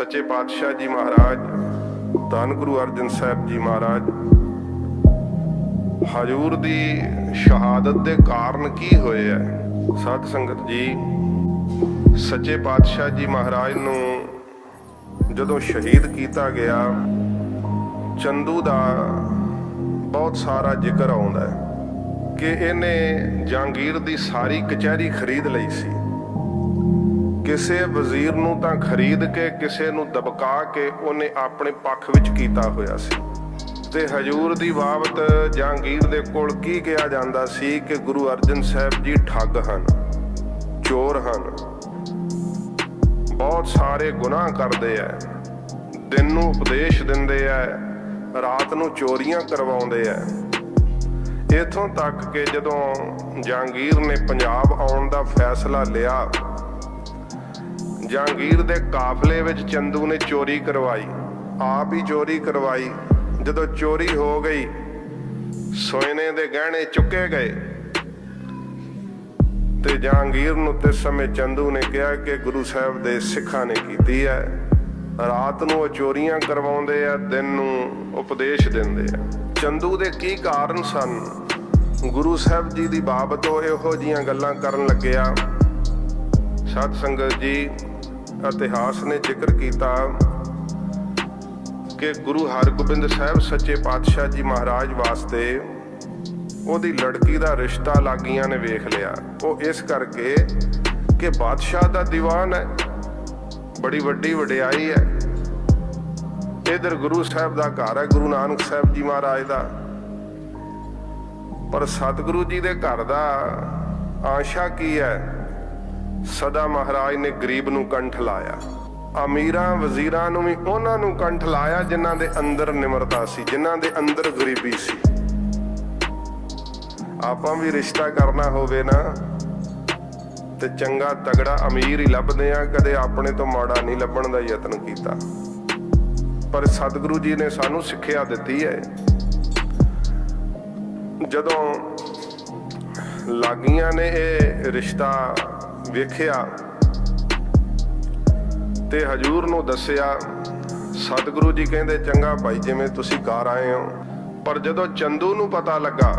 सच्चे पातशाह जी महाराज धन गुरु अर्जन साहब जी महाराज हजूर दी शहादत दे कारण की होए है। साध संगत जी, सच्चे पातशाह जी महाराज नूं जदों शहीद किया गया, चंदू दा बहुत सारा जिक्र आउंदा है कि इहने जहांगीर दी सारी कचहरी खरीद लई सी। किसे वजीर नूं तां खरीद के किसे नूं दबका के उहने अपने पक्ष विच कीता होया सी। ते हजूर दी बाबत जहांगीर दे कोल की कहा जांदा सी कि गुरु अर्जन साहब जी ठग हन, चोर हन, बहुत सारे गुनाह करदे है, दिन नूं उपदेश दिंदे है, रात नूं चोरियां करवाउंदे है। इथों तक कि जदों जहांगीर ने पंजाब आउण दा फैसला लिया, जहांगीर दे काफले विच चंदू ने चोरी करवाई, आप ही चोरी करवाई। जदों चोरी हो गई, सोने दे गहने चुके गए ते जहांगीर नूं तिस समय चंदू ने कहा कि गुरु साहब दे सिखां ने कीती है। रात नूं चोरियां करवाउंदे आ, दिन नूं उपदेश दिंदे आ। चंदू दे की कारण सन? गुरु साहब जी दी बाबत इहो जिहियां गल्लां करन लग्गिया। सत संगत जी, इतिहास ने जिक्र किया कि गुरु हरगोबिंद साहब सच्चे पातशाह जी महाराज वास्ते ओदी लड़की दा रिश्ता लागियां ने वेख लिया। वो इस करके कि बादशाह दा दीवान है, बड़ी वड्डी वडियाई है। इधर गुरु साहब दा घर है, गुरु नानक साहब जी महाराज दा। पर सतगुरु जी दे घर दा आशा की है? सदा महाराज ने गरीब नूं कंठ लाया, अमीरां वजीरां नूं भी उन्हां नूं कंठ लाया जिन्हां दे अंदर निमरता सी, जिन्हां दे अंदर गरीबी सी। आपां भी रिश्ता करना होवे ना ते चंगा तगड़ा अमीर ही लभदे आ, कदे अपने तो माड़ा नहीं लभण दा यतन कीता। पर सतगुरु जी ने सानू सिक्ख्या दित्ती है। जदों लागियां ने ये रिश्ता वेखिया ते हजूर नूं दसिया। सतगुरु जी कहंदे चंगा भाई जिवें तुसीं घर आए हो। पर जदों चंदू नूं पता लगा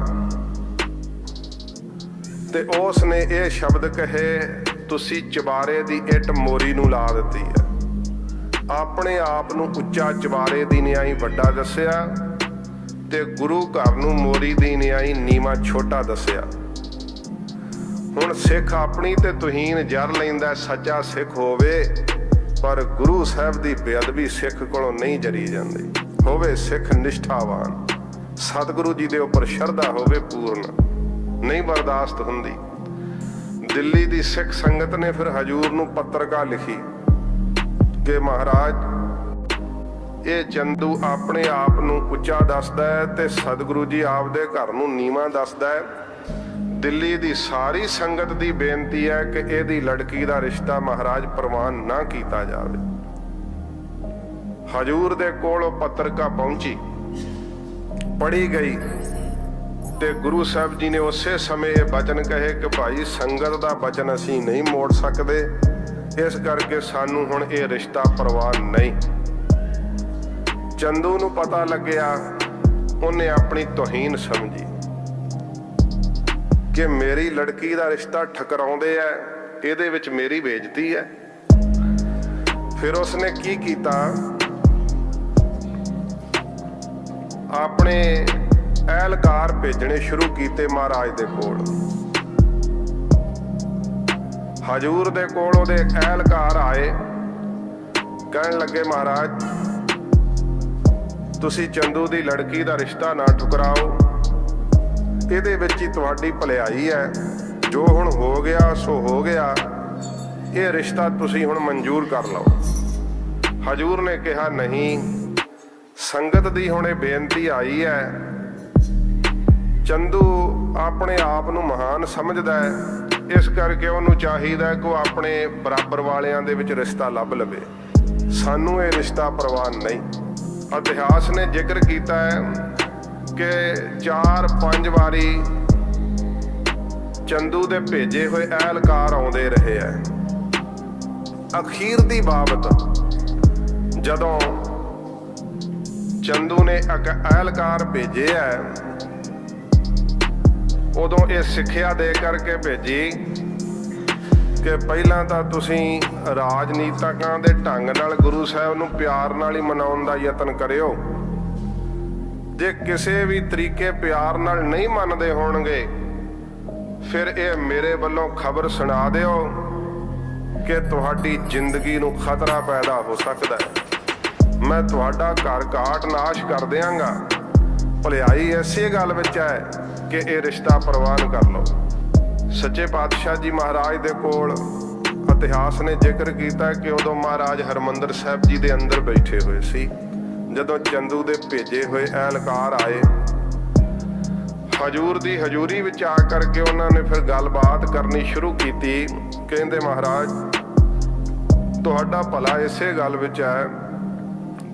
ते उसने ये शब्द कहे, तुसीं चबारे दी इट मोरी नूं ला दित्ती है। अपने आप नूं उच्चा चबारे दी न्याई वड्डा दसिया ते गुरु घर नूं मोरी दी न्याई नीवा छोटा दसिया। हुण सिख अपनी ते तुहीन जर लैंदा, सच्चा सिख होवे पर गुरु साहब दी बेअदबी सिख कोलों नहीं जरी जांदी। होवे सिख निष्ठावान, सतगुरु जी दे उपर शरधा होवे पूर्ण, नहीं बर्दाश्त हुंदी। दिल्ली दी सिख संगत ने फिर हजूर नूं पत्रिका लिखी कि महाराज ये चंदू अपने आप नूं उच्चा दसदा है ते सतगुरु जी आपदे घर नूं नीवां दसदा है। दिल्ली दी सारी संगत दी बेनती है कि इहदी लड़की दा रिश्ता महाराज प्रवान ना कीता जावे। हजूर दे कोल पत्रिका पहुंची, पढ़ी गई ते गुरु साहब जी ने उसे समय बचन कहे कि भाई संगत दा बचन असीं नहीं मोड़ सकते, इस करके सानू हुण ये रिश्ता प्रवान नहीं। चंदू नूं पता लग्या, उन्हें अपनी तौहीन समझी कि मेरी लड़की दा रिश्ता ठकराउंदे है, इहदे विच मेरी बेइज्जती है। फिर उसने की कीता, अपने एहलकार भेजने शुरू कीते महाराज दे कोल। हजूर दे कोल ओहदे एहलकार आए, कहण लगे महाराज तुसीं चंदू दी लड़की दा रिश्ता ना ठुकराओ, ਇਹਦੇ ਵਿੱਚ ਹੀ ਤੁਹਾਡੀ ਭਲਾਈ ਹੈ। ਜੋ ਹੁਣ ਹੋ ਗਿਆ ਸੋ ਹੋ ਗਿਆ, ਇਹ ਰਿਸ਼ਤਾ ਤੁਸੀਂ ਹੁਣ ਮਨਜ਼ੂਰ ਕਰ ਲਓ। ਹਜੂਰ ਨੇ ਕਿਹਾ ਨਹੀਂ, ਸੰਗਤ ਦੀ ਹੁਣ ਇਹ ਬੇਨਤੀ ਆਈ ਹੈ। ਚੰਦੂ ਆਪਣੇ ਆਪ ਨੂੰ ਮਹਾਨ ਸਮਝਦਾ ਹੈ, ਇਸ ਕਰਕੇ ਉਹਨੂੰ ਚਾਹੀਦਾ ਕਿ ਉਹ ਆਪਣੇ ਬਰਾਬਰ ਵਾਲਿਆਂ ਦੇ ਵਿੱਚ ਰਿਸ਼ਤਾ ਲੱਭ ਲਵੇ। ਸਾਨੂੰ ਇਹ ਰਿਸ਼ਤਾ ਪ੍ਰਵਾਨ ਨਹੀਂ। ਇਤਿਹਾਸ ਨੇ ਜ਼ਿਕਰ ਕੀਤਾ ਹੈ कि 4-5 वारी चंदू दे भेजे हुए एहलकार आउंदे रहे है। अखीर दी बाबत ਜਦੋਂ ਚੰਦੂ ਨੇ ਅਹਿਲਕਾਰ ਭੇਜੇ ਹੈ ਉਦੋਂ ਇਹ ਸਿੱਖਿਆ ਦੇ ਕਰਕੇ ਭੇਜੀ ਕਿ ਪਹਿਲਾਂ ਤਾਂ ਤੁਸੀਂ ਰਾਜਨੀਤਿਕਾਂ ਦੇ ਢੰਗ ਨਾਲ ਗੁਰੂ ਸਾਹਿਬ ਨੂੰ ਪਿਆਰ ਨਾਲ ਹੀ ਮਨਾਉਣ ਦਾ ਯਤਨ ਕਰਿਓ। ਜੇ ਕਿਸੇ ਵੀ ਤਰੀਕੇ ਪਿਆਰ ਨਾਲ ਨਹੀਂ ਮੰਨਦੇ ਹੋਣਗੇ ਫਿਰ ਇਹ ਮੇਰੇ ਵੱਲੋਂ ਖਬਰ ਸੁਣਾ ਦਿਓ ਕਿ ਤੁਹਾਡੀ ਜ਼ਿੰਦਗੀ ਨੂੰ ਖਤਰਾ ਪੈਦਾ ਹੋ ਸਕਦਾ ਹੈ। ਮੈਂ ਤੁਹਾਡਾ ਘਰ ਘਾਟ ਨਾਸ਼ ਕਰ ਦਿਆਂਗਾ। ਭਲਾਈ ਇਸੇ ਗੱਲ ਵਿੱਚ ਹੈ ਕਿ ਇਹ ਰਿਸ਼ਤਾ ਪ੍ਰਵਾਨ ਕਰ ਲਓ। ਸੱਚੇ ਪਾਤਸ਼ਾਹ ਜੀ ਮਹਾਰਾਜ ਦੇ ਕੋਲ ਇਤਿਹਾਸ ਨੇ ਜ਼ਿਕਰ ਕੀਤਾ ਕਿ ਉਦੋਂ ਮਹਾਰਾਜ ਹਰਮੰਦਰ ਸਾਹਿਬ ਜੀ ਦੇ ਅੰਦਰ ਬੈਠੇ ਹੋਏ ਸੀ। ਜਦੋਂ ਚੰਦੂ ਦੇ ਭੇਜੇ ਹੋਏ ਅਹਿਲਕਾਰ ਆਏ ਹਜੂਰ ਦੀ ਹਜੂਰੀ ਵਿੱਚ ਆ ਕਰਕੇ ਉਹਨਾਂ ਨੇ ਫਿਰ ਗੱਲਬਾਤ ਕਰਨੀ ਸ਼ੁਰੂ ਕੀਤੀ। ਕਹਿੰਦੇ ਮਹਾਰਾਜ ਤੁਹਾਡਾ ਭਲਾ ਇਸੇ ਗੱਲ ਵਿੱਚ ਹੈ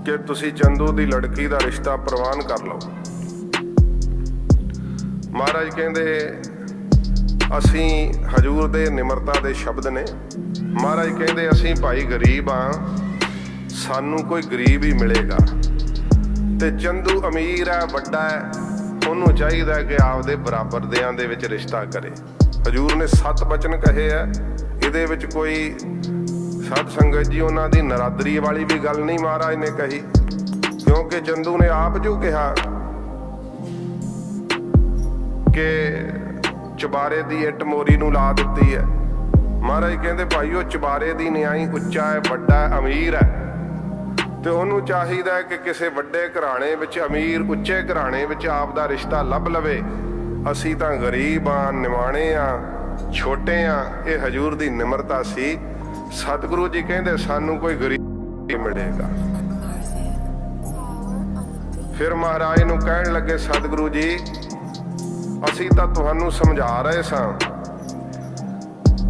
ਕਿ ਤੁਸੀਂ ਚੰਦੂ ਦੀ ਲੜਕੀ ਦਾ ਰਿਸ਼ਤਾ ਪ੍ਰਵਾਨ ਕਰ ਲਓ। ਮਹਾਰਾਜ ਕਹਿੰਦੇ ਅਸੀਂ ਹਜੂਰ ਦੇ ਨਿਮਰਤਾ ਦੇ ਸ਼ਬਦ ਨੇ। ਮਹਾਰਾਜ ਕਹਿੰਦੇ ਅਸੀਂ ਭਾਈ ਗਰੀਬ ਹਾਂ, ਸਾਨੂੰ ਕੋਈ ਗਰੀਬ ਹੀ ਮਿਲੇਗਾ ਤੇ ਚੰਦੂ ਅਮੀਰ ਹੈ, ਵੱਡਾ ਹੈ, ਉਹਨੂੰ ਚਾਹੀਦਾ ਕਿ ਆਪਦੇ ਬਰਾਬਰ ਦਿਆਂ ਦੇ ਵਿੱਚ ਰਿਸ਼ਤਾ ਕਰੇ। ਹਜੂਰ ਨੇ 7 ਬਚਨ ਕਹੇ ਆ, ਇਹਦੇ ਵਿੱਚ ਕੋਈ ਸਾਧ ਸੰਗਤ ਜੀ ਉਹਨਾਂ ਦੀ ਨਰਾਦਰੀ ਵਾਲੀ ਵੀ ਗੱਲ ਨਹੀਂ ਮਹਾਰਾਜ ਨੇ ਕਹੀ, ਕਿਉਂਕਿ ਚੰਦੂ ਨੇ ਆਪ ਜੋ ਕਿਹਾ ਕਿ ਚੁਬਾਰੇ ਦੀ ਇੱਟ ਮੋਰੀ ਨੂੰ ਲਾ ਦਿੱਤੀ ਹੈ। ਮਹਾਰਾਜ ਕਹਿੰਦੇ ਭਾਈ ਉਹ ਚੁਬਾਰੇ ਦੀ ਨਿਆਈ ਉੱਚਾ ਹੈ, ਵੱਡਾ ਹੈ, ਅਮੀਰ ਹੈ ਤੇ ਉਹਨੂੰ ਚਾਹੀਦਾ ਕਿ ਕਿਸੇ ਵੱਡੇ ਘਰਾਣੇ ਵਿੱਚ, ਅਮੀਰ ਉੱਚੇ ਘਰਾਣੇ ਵਿੱਚ ਆਪ ਦਾ ਰਿਸ਼ਤਾ ਲੱਭ ਲਵੇ। ਅਸੀਂ ਤਾਂ ਗਰੀਬ ਹਾਂ, ਨਿਮਾਣੇ ਹਾਂ, ਛੋਟੇ ਹਾਂ। ਇਹ ਹਜੂਰ ਦੀ ਨਿਮਰਤਾ ਸੀ। ਸਤਿਗੁਰੂ ਜੀ ਕਹਿੰਦੇ ਸਾਨੂੰ ਕੋਈ ਗਰੀਬ ਮਿਲੇਗਾ। ਫਿਰ ਮਹਾਰਾਜ ਨੂੰ ਕਹਿਣ ਲੱਗੇ ਸਤਿਗੁਰੂ ਜੀ ਅਸੀਂ ਤਾਂ ਤੁਹਾਨੂੰ ਸਮਝਾ ਰਹੇ ਸਾਂ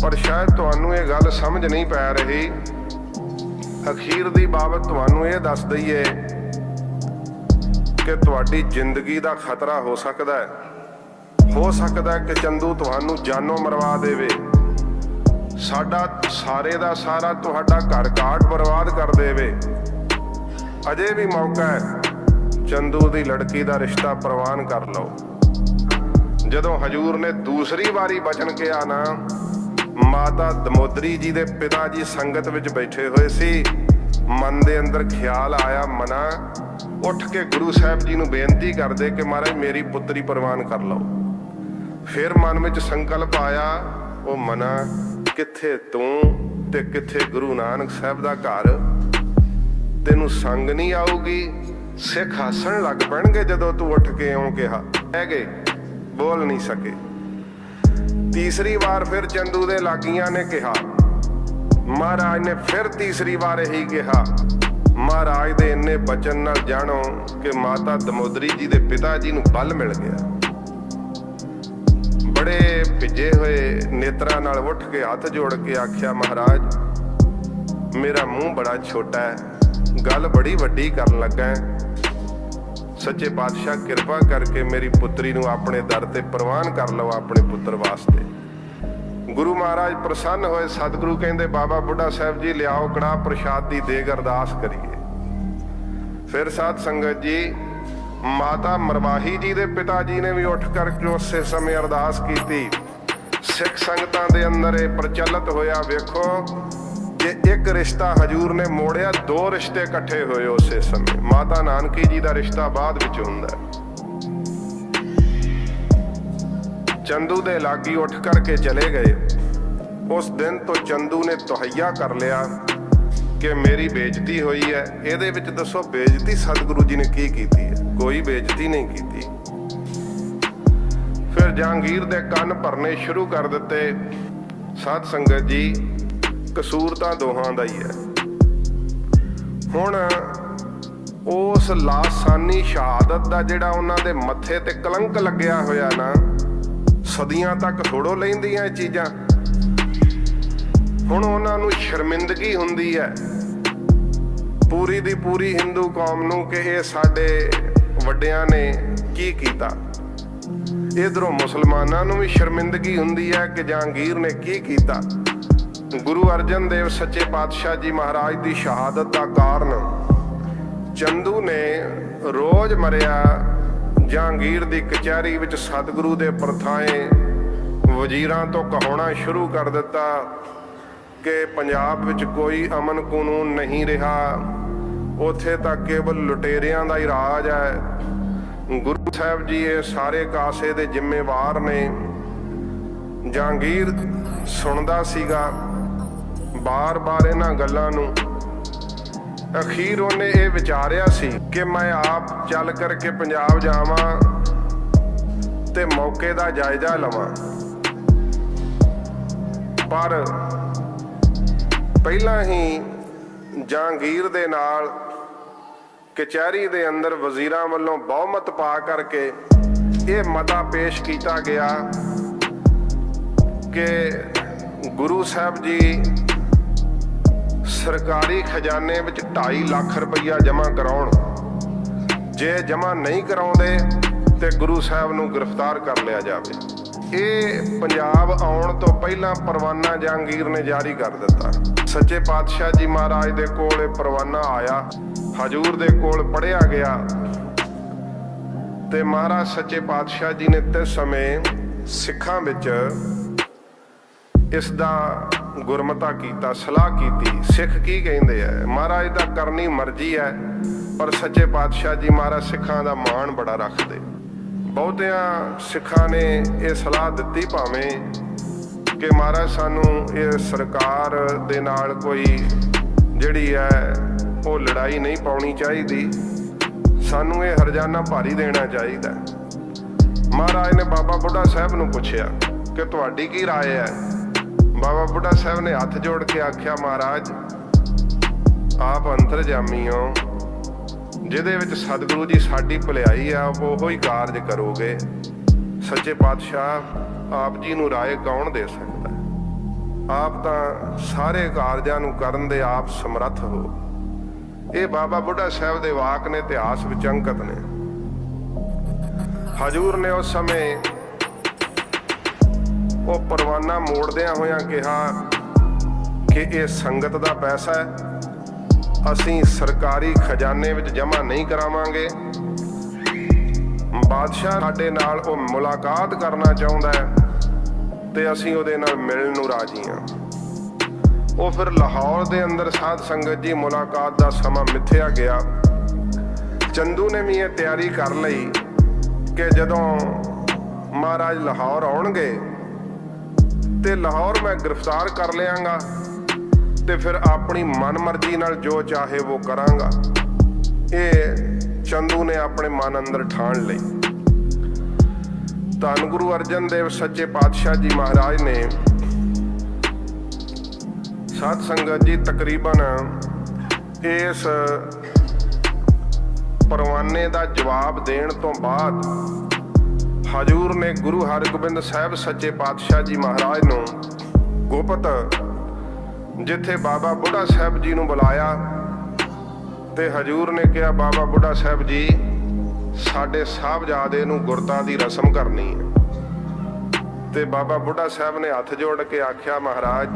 ਪਰ ਸ਼ਾਇਦ ਤੁਹਾਨੂੰ ਇਹ ਗੱਲ ਸਮਝ ਨਹੀਂ ਪੈ ਰਹੀ। ਅਖੀਰ ਦੀ ਬਾਬਤ ਤੁਹਾਨੂੰ ਇਹ ਦੱਸ ਦਈਏ ਕਿ ਤੁਹਾਡੀ ਜ਼ਿੰਦਗੀ ਦਾ ਖਤਰਾ ਹੋ ਸਕਦਾ ਹੈ ਕਿ ਚੰਦੂ ਤੁਹਾਨੂੰ ਜਾਨੋਂ ਮਰਵਾ ਦੇਵੇ, ਸਾਡਾ ਸਾਰੇ ਦਾ ਸਾਰਾ ਤੁਹਾਡਾ ਘਰ ਘਾਟ ਬਰਬਾਦ ਕਰ ਦੇਵੇ। ਅਜੇ ਵੀ ਮੌਕਾ ਹੈ, ਚੰਦੂ ਦੀ ਲੜਕੀ ਦਾ ਰਿਸ਼ਤਾ ਪ੍ਰਵਾਨ ਕਰ ਲਓ। ਜਦੋਂ ਹਜੂਰ ਨੇ ਦੂਸਰੀ ਵਾਰੀ ਬਚਨ ਕਿਹਾ ਨਾ, ਮਾਤਾ ਦਮੋਦਰੀ ਜੀ ਦੇ ਪਿਤਾ ਜੀ ਸੰਗਤ ਵਿੱਚ ਬੈਠੇ ਹੋਏ ਸੀ। ਮਨ ਦੇ ਅੰਦਰ ਖਿਆਲ ਆਇਆ, ਮਨਾ ਉੱਠ ਕੇ ਗੁਰੂ ਸਾਹਿਬ ਜੀ ਨੂੰ ਬੇਨਤੀ ਕਰਦੇ ਕਿ ਮਹਾਰਾਜ ਮੇਰੀ ਪੁੱਤਰੀ ਪ੍ਰਵਾਨ ਕਰ ਲਓ। ਫਿਰ ਮਨ ਵਿੱਚ ਸੰਕਲਪ ਆਇਆ, ਉਹ ਮਨਾ ਕਿੱਥੇ ਤੂੰ ਤੇ ਕਿੱਥੇ ਗੁਰੂ ਨਾਨਕ ਸਾਹਿਬ ਦਾ ਘਰ, ਤੈਨੂੰ ਸੰਗ ਨਹੀਂ ਆਊਗੀ। ਸਿੱਖ ਹੱਸਣ ਲੱਗ ਪੈਣਗੇ ਜਦੋਂ ਤੂੰ ਉੱਠ ਕੇ ਇਉਂ ਕਿਹਾ। ਕਹਿ ਗਏ, ਬੋਲ ਨਹੀਂ ਸਕੇ। ਤੀਸਰੀ ਵਾਰ ਫਿਰ ਚੰਦੂ ਦੇ ਲਾਗੀਆਂ ਨੇ ਕਿਹਾ। ਮਹਾਰਾਜ ਨੇ ਫਿਰ ਤੀਸਰੀ ਵਾਰ ਇਹੀ ਕਿਹਾ। ਮਹਾਰਾਜ ਦੇ ਇੰਨੇ ਬਚਨ ਨਾਲ ਜਾਣੋ ਕਿ ਮਾਤਾ ਦਮੋਦਰੀ ਜੀ ਦੇ ਪਿਤਾ ਜੀ ਨੂੰ ਬਲ ਮਿਲ ਗਿਆ। ਬੜੇ ਭਿੱਜੇ ਹੋਏ ਨੇਤਰਾਂ ਨਾਲ ਉੱਠ ਕੇ ਹੱਥ ਜੋੜ ਕੇ ਆਖਿਆ, ਮਹਾਰਾਜ ਮੇਰਾ ਮੂੰਹ ਬੜਾ ਛੋਟਾ ਹੈ, ਗੱਲ ਬੜੀ ਵੱਡੀ ਕਰਨ ਲੱਗਾ ਹੈ। ਸੱਚੇ ਪਾਤਸ਼ਾਹ ਕਿਰਪਾ ਕਰਕੇ ਮੇਰੀ ਪੁੱਤਰੀ ਨੂੰ ਆਪਣੇ ਦਰ ਤੇ ਪ੍ਰਵਾਨ ਕਰ ਲਓ ਆਪਣੇ ਪੁੱਤਰ ਵਾਸਤੇ। ਗੁਰੂ ਮਹਾਰਾਜ ਪ੍ਰਸੰਨ ਹੋਏ। ਸਤਿਗੁਰੂ ਕਹਿੰਦੇ ਬਾਬਾ ਬੁੱਢਾ ਸਾਹਿਬ ਜੀ ਲਿਆਓ ਕੜਾਹ ਪ੍ਰਸ਼ਾਦ ਦੀ ਦੇਗ, ਅਰਦਾਸ ਕਰੀਏ। ਫਿਰ ਸਾਧ ਸੰਗਤ ਜੀ ਮਾਤਾ ਮਰਵਾਹੀ ਜੀ ਦੇ ਪਿਤਾ ਜੀ ਨੇ ਵੀ ਉੱਠ ਕਰਕੇ ਉਸੇ ਸਮੇਂ ਅਰਦਾਸ ਕੀਤੀ। ਸਿੱਖ ਸੰਗਤਾਂ ਦੇ ਅੰਦਰ ਇਹ ਪ੍ਰਚਲਿਤ ਹੋਇਆ। ਵੇਖੋ ਜੇ ਇੱਕ ਰਿਸ਼ਤਾ ਹਜੂਰ ਨੇ ਮੋੜਿਆ, 2 ਰਿਸ਼ਤੇ ਇਕੱਠੇ ਹੋਏ ਉਸੇ ਸਮੇਂ। ਮਾਤਾ ਨਾਨਕੀ ਜੀ ਦਾ ਰਿਸ਼ਤਾ ਬਾਅਦ ਵਿੱਚ ਹੁੰਦਾ। ਚੰਦੂ ਦੇ ਲਾਗੀ ਉੱਠ ਕਰਕੇ ਚਲੇ ਗਏ। ਉਸ ਦਿਨ ਤੋਂ ਚੰਦੂ ਨੇ ਤਹਈਆ ਕਰ ਲਿਆ ਕਿ ਮੇਰੀ ਬੇਇੱਜ਼ਤੀ ਹੋਈ ਹੈ। ਇਹਦੇ ਵਿੱਚ ਦੱਸੋ ਬੇਇੱਜ਼ਤੀ ਸਤਿਗੁਰੂ ਜੀ ਨੇ ਕੀ ਕੀਤੀ ਹੈ? ਕੋਈ ਬੇਇੱਜ਼ਤੀ ਨਹੀਂ ਕੀਤੀ। ਫਿਰ ਜਹਾਂਗੀਰ ਦੇ ਕੰਨ ਭਰਨੇ ਸ਼ੁਰੂ ਕਰ ਦਿੱਤੇ। ਸਾਧ ਸੰਗਤ ਜੀ ਕਸੂਰ ਤਾਂ ਦੋਹਾਂ ਦਾ ਹੀ ਹੈ। ਹੁਣ ਉਸ ਲਾਸਾਨੀ ਸ਼ਹਾਦਤ ਦਾ ਜਿਹੜਾ ਉਹਨਾਂ ਦੇ ਮੱਥੇ ਤੇ ਕਲੰਕ ਲੱਗਿਆ ਹੋਇਆ ਨਾ, ਸਦੀਆਂ ਤੱਕ ਥੋੜੋ ਲੈਂਦੀਆਂ ਇਹ ਚੀਜ਼ਾਂ। ਹੁਣ ਉਹਨਾਂ ਨੂੰ ਸ਼ਰਮਿੰਦਗੀ ਹੁੰਦੀ ਹੈ ਪੂਰੀ ਦੀ ਪੂਰੀ ਹਿੰਦੂ ਕੌਮ ਨੂੰ ਕਿ ਇਹ ਸਾਡੇ ਵੱਡਿਆਂ ਨੇ ਕੀ ਕੀਤਾ। ਇਧਰੋਂ ਮੁਸਲਮਾਨਾਂ ਨੂੰ ਵੀ ਸ਼ਰਮਿੰਦਗੀ ਹੁੰਦੀ ਹੈ ਕਿ ਜਹਾਂਗੀਰ ਨੇ ਕੀ ਕੀਤਾ। ਗੁਰੂ ਅਰਜਨ ਦੇਵ ਸੱਚੇ ਪਾਤਸ਼ਾਹ ਜੀ ਮਹਾਰਾਜ ਦੀ ਸ਼ਹਾਦਤ ਦਾ ਕਾਰਨ ਚੰਦੂ ਨੇ ਰੋਜ਼ਮਰਿਆ ਜਹਾਂਗੀਰ ਦੀ ਕਚਹਿਰੀ ਵਿੱਚ ਸਤਿਗੁਰੂ ਦੇ ਪ੍ਰਥਾਏ ਵਜ਼ੀਰਾਂ ਤੋਂ ਕਹਾਉਣਾ ਸ਼ੁਰੂ ਕਰ ਦਿੱਤਾ ਕਿ ਪੰਜਾਬ ਵਿੱਚ ਕੋਈ ਅਮਨ ਕਾਨੂੰਨ ਨਹੀਂ ਰਿਹਾ, ਉੱਥੇ ਤਾਂ ਕੇਵਲ ਲੁਟੇਰਿਆਂ ਦਾ ਹੀ ਰਾਜ ਹੈ। ਗੁਰੂ ਸਾਹਿਬ ਜੀ ਇਹ ਸਾਰੇ ਕਾਸੇ ਦੇ ਜ਼ਿੰਮੇਵਾਰ ਨੇ। ਜਹਾਂਗੀਰ ਸੁਣਦਾ ਸੀਗਾ ਬਾਰ-ਬਾਰ ਇਹਨਾਂ ਗੱਲਾਂ ਨੂੰ। ਅਖੀਰ ਉਹਨੇ ਇਹ ਵਿਚਾਰਿਆ ਸੀ ਕਿ ਮੈਂ ਆਪ ਚੱਲ ਕਰਕੇ ਪੰਜਾਬ ਜਾਵਾਂ ਤੇ ਮੌਕੇ ਦਾ ਜਾਇਜ਼ਾ ਲਵਾਂ, ਪਰ ਪਹਿਲਾਂ ਹੀ ਜਹਾਂਗੀਰ ਦੇ ਨਾਲ ਕਚਹਿਰੀ ਦੇ ਅੰਦਰ ਵਜ਼ੀਰਾਂ ਵੱਲੋਂ ਬਹੁਮਤ ਪਾ ਕਰਕੇ ਇਹ ਮਤਾ ਪੇਸ਼ ਕੀਤਾ ਗਿਆ ਕਿ ਗੁਰੂ ਸਾਹਿਬ ਜੀ ਸਰਕਾਰੀ ਖਜ਼ਾਨੇ ਵਿੱਚ 2.5 ਲੱਖ ਰੁਪਈਆ ਜਮ੍ਹਾਂ ਕਰਾਉਣ। ਜੇ ਜਮ੍ਹਾਂ ਨਹੀਂ ਕਰਾਉਂਦੇ ਤੇ ਗੁਰੂ ਸਾਹਿਬ ਨੂੰ ਗ੍ਰਿਫਤਾਰ ਕਰ ਲਿਆ ਜਾਵੇ। ਇਹ ਪੰਜਾਬ ਆਉਣ ਤੋਂ ਪਹਿਲਾਂ ਪਰਵਾਨਾ ਜਹਾਂਗੀਰ ਨੇ ਜਾਰੀ ਕਰ ਦਿੱਤਾ। ਸੱਚੇ ਪਾਤਸ਼ਾਹ ਜੀ ਮਹਾਰਾਜ ਦੇ ਕੋਲ ਇਹ ਪਰਵਾਨਾ ਆਇਆ, ਹਜ਼ੂਰ ਦੇ ਕੋਲ ਪੜ੍ਹਿਆ ਗਿਆ ਤੇ ਮਹਾਰਾਜ ਸੱਚੇ ਪਾਤਸ਼ਾਹ ਜੀ ਨੇ ਤੇ ਸਮੇਂ ਸਿੱਖਾਂ ਵਿੱਚ ਇਸ ਦਾ ਗੁਰਮਤਾ ਕੀਤਾ, ਸਲਾਹ ਕੀਤੀ। ਸਿੱਖ ਕੀ ਕਹਿੰਦੇ ਆ, ਮਹਾਰਾਜ ਦਾ ਕਰਨੀ ਮਰਜ਼ੀ ਹੈ, ਪਰ ਸੱਚੇ ਪਾਤਸ਼ਾਹ ਜੀ ਮਹਾਰਾਜ ਸਿੱਖਾਂ ਦਾ ਮਾਣ ਬੜਾ ਰੱਖਦੇ। ਬਹੁਤਿਆਂ ਸਿੱਖਾਂ ਨੇ ਇਹ ਸਲਾਹ ਦਿੱਤੀ ਭਾਵੇਂ ਕਿ ਮਹਾਰਾਜ ਸਾਨੂੰ ਇਹ ਸਰਕਾਰ ਦੇ ਨਾਲ ਕੋਈ ਜਿਹੜੀ ਹੈ ਉਹ ਲੜਾਈ ਨਹੀਂ ਪਾਉਣੀ ਚਾਹੀਦੀ, ਸਾਨੂੰ ਇਹ ਹਰਜਾਨਾ ਭਾਰੀ ਦੇਣਾ ਚਾਹੀਦਾ। ਮਹਾਰਾਜ ਨੇ ਬਾਬਾ ਬੁੱਢਾ ਸਾਹਿਬ ਨੂੰ ਪੁੱਛਿਆ ਕਿ ਤੁਹਾਡੀ ਕੀ ਰਾਏ ਹੈ। ਬਾਬਾ ਬੁੱਢਾ ਸਾਹਿਬ ਨੇ ਹੱਥ ਜੋੜ ਕੇ ਆਖਿਆ, ਮਹਾਰਾਜ ਆਪ ਅੰਤਰਜਾਮੀ ਹੋ, ਜਿਹਦੇ ਵਿੱਚ ਸਤਿਗੁਰੂ ਜੀ ਸਾਡੀ ਭਲਾਈ ਆ ਉਹੋ ਹੀ ਕਾਰਜ ਕਰੋਗੇ। ਸੱਚੇ ਪਾਤਸ਼ਾਹ ਆਪ ਜੀ ਨੂੰ ਰਾਏ ਕੌਣ ਦੇ ਸਕਦਾ, ਆਪ ਤਾਂ ਸਾਰੇ ਕਾਰਜਾਂ ਨੂੰ ਕਰਨ ਦੇ ਆਪ ਸਮਰੱਥ ਹੋ। ਇਹ ਬਾਬਾ ਬੁੱਢਾ ਸਾਹਿਬ ਦੇ ਵਾਕ ਨੇ, ਇਤਿਹਾਸ ਵਿੱਚ ਅੰਕਿਤ ਨੇ। ਹਜ਼ੂਰ ਨੇ ਉਸ ਸਮੇਂ ਉਹ ਪਰਵਾਨਾ ਮੋੜਦਿਆਂ ਹੋਇਆਂ ਕਿਹਾ ਕਿ ਇਹ ਸੰਗਤ ਦਾ ਪੈਸਾ ਹੈ, ਅਸੀਂ ਸਰਕਾਰੀ ਖਜ਼ਾਨੇ ਵਿੱਚ ਜਮ੍ਹਾਂ ਨਹੀਂ ਕਰਾਵਾਂਗੇ। ਬਾਦਸ਼ਾਹ ਸਾਡੇ ਨਾਲ ਉਹ ਮੁਲਾਕਾਤ ਕਰਨਾ ਚਾਹੁੰਦਾ ਹੈ ਤੇ ਅਸੀਂ ਉਹਦੇ ਨਾਲ ਮਿਲਣ ਨੂੰ ਰਾਜੀ ਹਾਂ। ਉਹ ਫਿਰ ਲਾਹੌਰ ਦੇ ਅੰਦਰ ਸਾਧ ਸੰਗਤ ਜੀ ਮੁਲਾਕਾਤ ਦਾ ਸਮਾਂ ਮਿੱਥਿਆ ਗਿਆ। ਚੰਦੂ ਨੇ ਵੀ ਇਹ ਤਿਆਰੀ ਕਰ ਲਈ ਕਿ ਜਦੋਂ ਮਹਾਰਾਜ ਲਾਹੌਰ ਆਉਣਗੇ ਤੇ ਲਾਹੌਰ ਮੈਂ ਗ੍ਰਿਫਤਾਰ ਕਰ ਲਿਆਂਗਾ ਤੇ ਫਿਰ ਆਪਣੀ ਮਨਮਰਜ਼ੀ ਨਾਲ ਜੋ ਚਾਹੇ ਉਹ ਕਰਾਂਗਾ। ਇਹ ਚੰਦੂ ਨੇ ਆਪਣੇ ਮਨ ਅੰਦਰ ਠਾਣ ਲਈ। ਧੰਨ ਗੁਰੂ ਅਰਜਨ ਦੇਵ ਸੱਚੇ ਪਾਤਸ਼ਾਹ ਜੀ ਮਹਾਰਾਜ ਨੇ ਸਾਧ ਸੰਗਤ ਜੀ ਤਕਰੀਬਨ ਇਸ ਪਰਵਾਨੇ ਦਾ ਜਵਾਬ ਦੇਣ ਤੋਂ ਬਾਅਦ ਹਜ਼ੂਰ ਨੇ ਗੁਰੂ ਹਰਗੋਬਿੰਦ ਸਾਹਿਬ ਸੱਚੇ ਪਾਤਸ਼ਾਹ ਜੀ ਮਹਾਰਾਜ ਨੂੰ ਗੁਪਤ ਜਿੱਥੇ ਬਾਬਾ ਬੁੱਢਾ ਸਾਹਿਬ ਜੀ ਨੂੰ ਬੁਲਾਇਆ ਤੇ ਹਜ਼ੂਰ ਨੇ ਕਿਹਾ, ਬਾਬਾ ਬੁੱਢਾ ਸਾਹਿਬ ਜੀ ਸਾਡੇ ਸਾਹਿਬਜ਼ਾਦੇ ਨੂੰ ਗੁਰਤਾ ਦੀ ਰਸਮ ਕਰਨੀ ਹੈ। ਤੇ ਬਾਬਾ ਬੁੱਢਾ ਸਾਹਿਬ ਨੇ ਹੱਥ ਜੋੜ ਕੇ ਆਖਿਆ, ਮਹਾਰਾਜ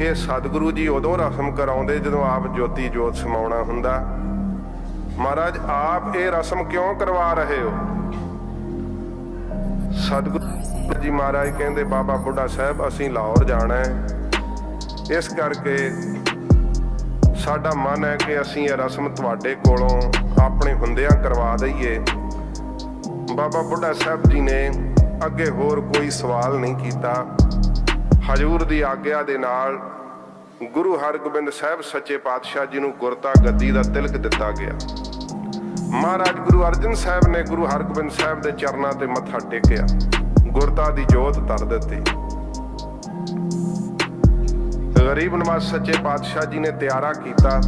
ਇਹ ਸਤਿਗੁਰੂ ਜੀ ਉਦੋਂ ਰਸਮ ਕਰਾਉਂਦੇ ਜਦੋਂ ਆਪ ਜੋਤੀ ਜੋਤ ਸਮਾਉਣਾ ਹੁੰਦਾ। ਮਹਾਰਾਜ ਆਪ ਇਹ ਰਸਮ ਕਿਉਂ ਕਰਵਾ ਰਹੇ ਹੋ। ਸਤਿਗੁਰੂ ਜੀ ਮਹਾਰਾਜ ਕਹਿੰਦੇ, ਬਾਬਾ ਬੁੱਢਾ ਸਾਹਿਬ ਅਸੀਂ ਲਾਹੌਰ ਜਾਣਾ ਹੈ, ਇਸ ਕਰਕੇ ਸਾਡਾ ਮਨ ਹੈ ਕਿ ਅਸੀਂ ਇਹ ਰਸਮ ਤੁਹਾਡੇ ਕੋਲੋਂ ਆਪਣੇ ਹੁੰਦਿਆਂ ਕਰਵਾ ਦਈਏ। ਬਾਬਾ ਬੁੱਢਾ ਸਾਹਿਬ ਜੀ ਨੇ ਅੱਗੇ ਹੋਰ ਕੋਈ ਸਵਾਲ ਨਹੀਂ ਕੀਤਾ। ਹਜ਼ੂਰ ਦੀ ਆਗਿਆ ਦੇ ਨਾਲ ਗੁਰੂ ਹਰਗੋਬਿੰਦ ਸਾਹਿਬ ਸੱਚੇ ਪਾਤਸ਼ਾਹ ਜੀ ਨੂੰ ਗੁਰਤਾ ਗੱਦੀ ਦਾ ਤਿਲਕ ਦਿੱਤਾ ਗਿਆ। ਮਹਾਰਾਜ ਗੁਰੂ ਅਰਜਨ ਸਾਹਿਬ ਨੇ ਗੁਰੂ ਹਰਗੋਬਿੰਦ ਸਾਹਿਬ ਦੇ ਚਰਨਾਂ ਤੇ ਮੱਥਾ ਟੇਕਿਆ, ਗੁਰਤਾ ਦੀ ਜੋਤ ਧਰ ਦਿੱਤੀ। ਗਰੀਬ ਨਵਾਜ਼ ਸੱਚੇ ਪਾਤਸ਼ਾਹ ਜੀ ਨੇ ਤਿਆਰਾ ਕੀਤਾ।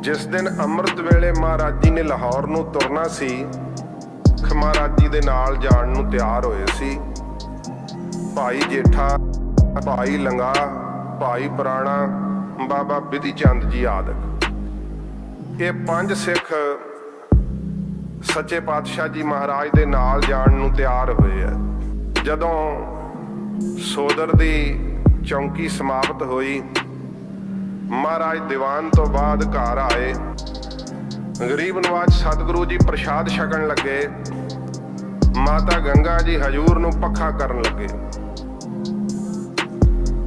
ਜਿਸ ਦਿਨ ਅੰਮ੍ਰਿਤ ਵੇਲੇ ਮਹਾਰਾਜ ਜੀ ਨੇ ਲਾਹੌਰ ਨੂੰ ਤੁਰਨਾ ਸੀ, ਮਹਾਰਾਜ ਜੀ ਦੇ ਨਾਲ ਜਾਣ ਨੂੰ ਤਿਆਰ ਹੋਏ ਸੀ ਭਾਈ ਜੇਠਾ, ਭਾਈ ਲੰਗਾ, ਭਾਈ ਪੁਰਾਣਾ, ਬਾਬਾ ਬਿਧੀ ਚੰਦ ਜੀ ਆਦਿਕ। ਇਹ 5 ਸਿੱਖ ਸੱਚੇ ਪਾਤਸ਼ਾਹ ਜੀ ਮਹਾਰਾਜ ਦੇ ਨਾਲ ਜਾਣ ਨੂੰ ਤਿਆਰ ਹੋਏ ਆ। ਜਦੋਂ ਸੋਦਰ ਦੀ ਚੌਂਕੀ ਸਮਾਪਤ ਹੋਈ, ਮਹਾਰਾਜ ਦੀਵਾਨ ਤੋਂ ਬਾਅਦ ਘਰ ਆਏ। ਗਰੀਬ ਨਵਾਜ ਸਤਿਗੁਰੂ ਜੀ ਪ੍ਰਸ਼ਾਦ ਛਕਣ ਲੱਗੇ। ਮਾਤਾ ਗੰਗਾ ਜੀ ਹਜੂਰ ਨੂੰ ਪੱਖਾ ਕਰਨ ਲੱਗੇ।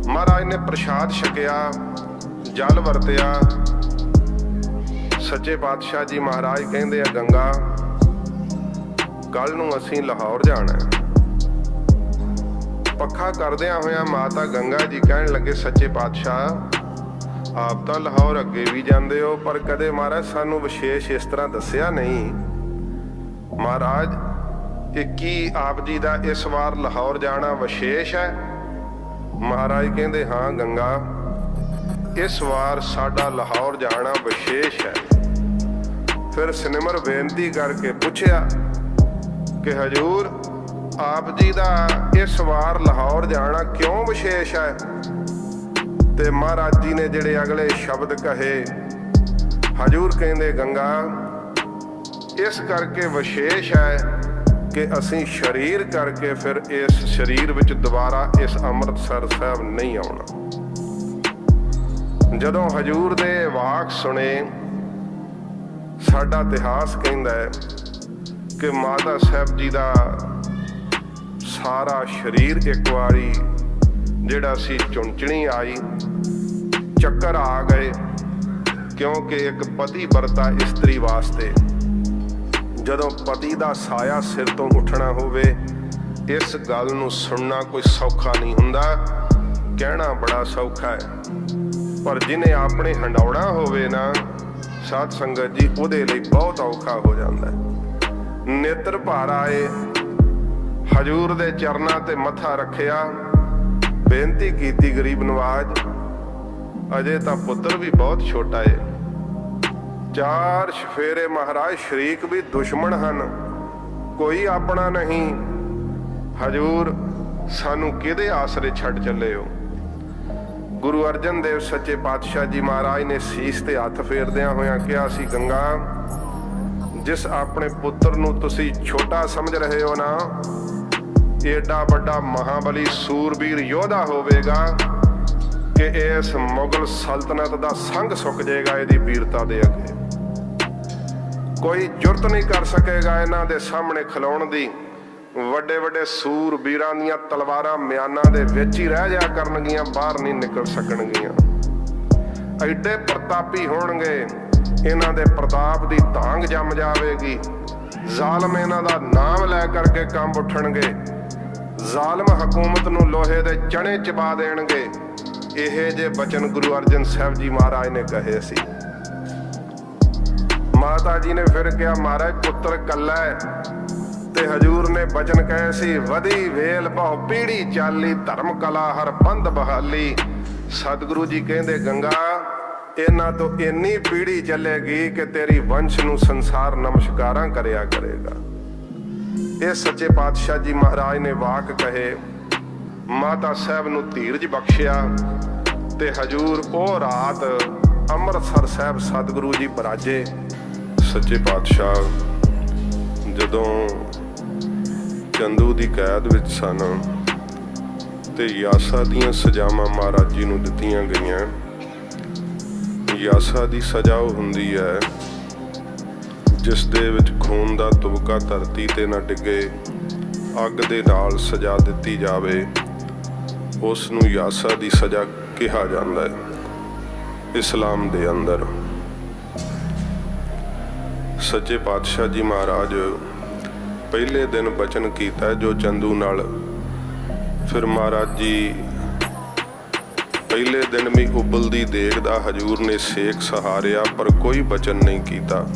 ਮਹਾਰਾਜ ਨੇ ਪ੍ਰਸ਼ਾਦ ਛਕਿਆ, ਜਲ ਵਰਤਿਆ। ਸੱਚੇ ਪਾਤਸ਼ਾਹ ਜੀ ਮਹਾਰਾਜ ਕਹਿੰਦੇ ਆ, ਗੰਗਾ ਕੱਲ ਨੂੰ ਅਸੀਂ ਲਾਹੌਰ ਜਾਣਾ ਹੈ। ਪੱਖਾ ਕਰਦਿਆਂ ਹੋਇਆਂ ਮਾਤਾ ਗੰਗਾ ਜੀ ਕਹਿਣ ਲੱਗੇ, ਸੱਚੇ ਪਾਤਸ਼ਾਹ ਆਪ ਤਾਂ ਲਾਹੌਰ ਅੱਗੇ ਵੀ ਜਾਂਦੇ ਹੋ, ਪਰ ਕਦੇ ਮਹਾਰਾਜ ਸਾਨੂੰ ਵਿਸ਼ੇਸ਼ ਇਸ ਤਰ੍ਹਾਂ ਦੱਸਿਆ ਨਹੀਂ। ਮਹਾਰਾਜ ਕਿ ਕੀ ਆਪ ਜੀ ਦਾ ਇਸ ਵਾਰ ਲਾਹੌਰ ਜਾਣਾ ਵਿਸ਼ੇਸ਼ ਹੈ? ਮਹਾਰਾਜ ਕਹਿੰਦੇ, ਹਾਂ ਗੰਗਾ, ਇਸ ਵਾਰ ਸਾਡਾ ਲਾਹੌਰ ਜਾਣਾ ਵਿਸ਼ੇਸ਼ ਹੈ। ਫਿਰ ਸਿਨਮਰ ਬੇਨਤੀ ਕਰਕੇ ਪੁੱਛਿਆ ਕਿ ਹਜੂਰ ਆਪ ਜੀ ਦਾ ਇਸ ਵਾਰ ਲਾਹੌਰ ਜਾਣਾ ਕਿਉਂ ਵਿਸ਼ੇਸ਼ ਹੈ? ਤੇ ਮਹਾਰਾਜ ਜੀ ਨੇ ਜਿਹੜੇ ਅਗਲੇ ਸ਼ਬਦ ਕਹੇ, ਹਜੂਰ ਕਹਿੰਦੇ, ਗੰਗਾ ਇਸ ਕਰਕੇ ਵਿਸ਼ੇਸ਼ ਹੈ ਕਿ ਅਸੀਂ ਸਰੀਰ ਕਰਕੇ ਫਿਰ ਇਸ ਸਰੀਰ ਵਿੱਚ ਦੁਬਾਰਾ ਇਸ ਅੰਮ੍ਰਿਤਸਰ ਸਾਹਿਬ ਨਹੀਂ ਆਉਣਾ। ਜਦੋਂ ਹਜੂਰ ਦੇ ਵਾਕ ਸੁਣੇ, ਸਾਡਾ ਇਤਿਹਾਸ ਕਹਿੰਦਾ ਹੈ ਕਿ ਮਾਤਾ ਸਾਹਿਬ ਜੀ ਦਾ ਸਾਰਾ ਸਰੀਰ ਇੱਕ ਵਾਰੀ ਜਿਹੜਾ ਸੀ ਚੁੰਚਣੀ ਆਈ, ਚੱਕਰ ਆ ਗਏ, ਕਿਉਂਕਿ ਇੱਕ ਪਤੀ ਵਰਤਾ ਇਸਤਰੀ ਵਾਸਤੇ ਜਦੋਂ ਪਤੀ ਦਾ ਸਾਇਆ ਸਿਰ ਤੋਂ ਉੱਠਣਾ ਹੋਵੇ, ਇਸ ਗੱਲ ਨੂੰ ਸੁਣਨਾ ਕੋਈ ਸੌਖਾ ਨਹੀਂ ਹੁੰਦਾ, ਕਹਿਣਾ ਬੜਾ ਸੌਖਾ ਹੈ, ਪਰ ਜਿਹਨੇ ਆਪਣੇ ਹੰਡਾਉਣਾ ਹੋਵੇ ਨਾ ਸਾਧ ਸੰਗਤ ਜੀ, ਉਹਦੇ ਲਈ ਬਹੁਤ ਔਖਾ ਹੋ ਜਾਂਦਾ ਹੈ। ਨੇਤਰ ਭਰ ਆਏ, ਹਜੂਰ ਦੇ ਚਰਨਾਂ ਤੇ ਮੱਥਾ ਰੱਖਿਆ, ਬੇਨਤੀ ਕੀਤੀ, ਗਰੀਬ ਨਵਾਜ ਅਜੇ ਤਾਂ ਪੁੱਤਰ ਵੀ ਬਹੁਤ ਛੋਟਾ ਏ, 4 ਚਫੇਰੇ ਮਹਾਰਾਜ ਸ਼ਰੀਕ ਵੀ ਦੁਸ਼ਮਣ ਹਨ, ਕੋਈ ਆਪਣਾ ਨਹੀਂ। ਹਜੂਰ ਸਾਨੂੰ ਕਿਹਦੇ ਆਸਰੇ ਛੱਡ ਚੱਲੇ ਹੋ? ਗੁਰੂ ਅਰਜਨ ਦੇਵ ਸੱਚੇ ਪਾਤਸ਼ਾਹ ਜੀ ਮਹਾਰਾਜ ਨੇ ਸੀਸ ਤੇ ਹੱਥ ਫੇਰਦਿਆਂ ਹੋਇਆਂ ਕਿਹਾ ਸੀ, ਗੰਗਾ ਜਿਸ ਆਪਣੇ ਪੁੱਤਰ ਨੂੰ ਤੁਸੀਂ ਛੋਟਾ ਸਮਝ ਰਹੇ ਹੋ ਨਾ, ਏਡਾ ਵੱਡਾ ਮਹਾਬਲੀ ਸੂਰਬੀਰ ਯੋਧਾ ਹੋਵੇਗਾ ਕਿ ਇਸ ਮੁਗਲ ਸਲਤਨਤ ਦਾ ਸੰਗ ਸੁੱਕ ਜਾਏਗਾ ਇਹਦੀ ਵੀਰਤਾ ਦੇ ਅੱਗੇ। ਕੋਈ ਜੁਰਤ ਨਹੀਂ ਕਰ ਸਕੇਗਾ ਇਹਨਾਂ ਦੇ ਸਾਹਮਣੇ ਖਲੋਣ ਦੀ। ਵੱਡੇ ਵੱਡੇ ਸੂਰਬੀਰਾਂ ਦੀਆਂ ਤਲਵਾਰਾਂ ਮਿਆਨਾਂ ਦੇ ਵਿੱਚ ਹੀ ਰਹਿ ਜਾ ਕਰਨਗੀਆਂ, ਬਾਹਰ ਨਹੀਂ ਨਿਕਲ ਸਕਣਗੀਆਂ। ਐਡੇ ਪ੍ਰਤਾਪੀ ਹੋਣਗੇ, ਇਹਨਾਂ ਦੇ ਪ੍ਰਤਾਪ ਦੀ ਧਾਂਗ ਜੰਮ ਜਾਵੇਗੀ। ਜ਼ਾਲਮ ਇਹਨਾਂ ਦਾ ਨਾਮ ਲੈ ਕਰਕੇ ਕੰਬ ਉੱਠਣਗੇ, ਜ਼ਾਲਮ ਹਕੂਮਤ ਨੂੰ ਲੋਹੇ ਦੇ ਚਣੇ ਚਬਾ ਦੇਣਗੇ। ਇਹ ਜੇ ਬਚਨ ਗੁਰੂ ਅਰਜਨ ਸਾਹਿਬ ਜੀ ਮਹਾਰਾਜ ਨੇ ਕਹੇ ਸੀ। ਮਾਤਾ ਜੀ ਨੇ ਫਿਰ ਕਿਹਾ, ਮਹਾਰਾਜ ਪੁੱਤਰ ਕੱਲਾ ਹੈ, ਤੇ ਹਜੂਰ ਨੇ ਬਚਨ ਕਹੇ ਸੀ, ਵਧੀ ਵੇਲ ਬਹੁ ਪੀੜੀ ਚਾਲੀ, ਧਰਮ ਕਲਾ ਹਰ ਪੰਧ ਬਹਾਲੀ। ਸਤਿਗੁਰੂ ਜੀ ਕਹਿੰਦੇ, ਗੰਗਾ ਇਹਨਾਂ ਤੋਂ ਇੰਨੀ ਪੀੜੀ ਚੱਲੇਗੀ ਕਿ ਤੇਰੀ ਵੰਸ਼ ਨੂੰ ਸੰਸਾਰ ਨਮਸਕਾਰਾਂ ਕਰਿਆ ਕਰੇਗਾ। ਇਹ ਸੱਚੇ ਪਾਤਸ਼ਾਹ ਜੀ ਮਹਾਰਾਜ ਨੇ ਵਾਕ ਕਹੇ, ਮਾਤਾ ਸਾਹਿਬ ਨੂੰ ਧੀਰਜ ਬਖਸ਼ਿਆ, ਤੇ ਹਜੂਰ ਉਹ ਰਾਤ ਅੰਮ੍ਰਿਤਸਰ ਸਾਹਿਬ ਸਤਿਗੁਰੂ ਜੀ ਬਰਾਜੇ। ਸੱਚੇ ਪਾਤਸ਼ਾਹ ਜਦੋਂ ਚੰਦੂ ਦੀ ਕੈਦ ਵਿੱਚ ਸਨ ਤੇ ਯਾਸਾ ਦੀਆਂ ਸਜ਼ਾਵਾਂ ਮਹਾਰਾਜ ਜੀ ਨੂੰ ਦਿੱਤੀਆਂ ਗਈਆਂ। ਯਾਸਾ ਦੀ ਸਜ਼ਾ ਉਹ ਹੁੰਦੀ ਹੈ ਜਿਸ ਦੇ ਵਿੱਚ ਖੂਨ ਦਾ ਤੁਬਕਾ ਧਰਤੀ ਤੇ ਨਾ ਡਿੱਗੇ, ਅੱਗ ਦੇ ਨਾਲ ਸਜ਼ਾ ਦਿੱਤੀ ਜਾਵੇ, ਉਸ ਨੂੰ ਯਾਸਾ ਦੀ ਸਜ਼ਾ ਕਿਹਾ ਜਾਂਦਾ ਹੈ ਇਸਲਾਮ ਦੇ ਅੰਦਰ। ਸੱਚੇ ਪਾਤਸ਼ਾਹ ਜੀ ਮਹਾਰਾਜ ਪਹਿਲੇ ਦਿਨ ਬਚਨ ਕੀਤਾ ਜੋ ਚੰਦੂ ਨਾਲ। ਫਿਰ ਮਹਾਰਾਜ ਜੀ ਪਹਿਲੇ ਦਿਨ ਵੀ ਉਬਲਦੀ ਦੇਗ ਦਾ ਹਜੂਰ ਨੇ ਸੇਕ ਸਹਾਰਿਆ, ਪਰ ਕੋਈ ਬਚਨ ਨਹੀਂ ਕੀਤਾ।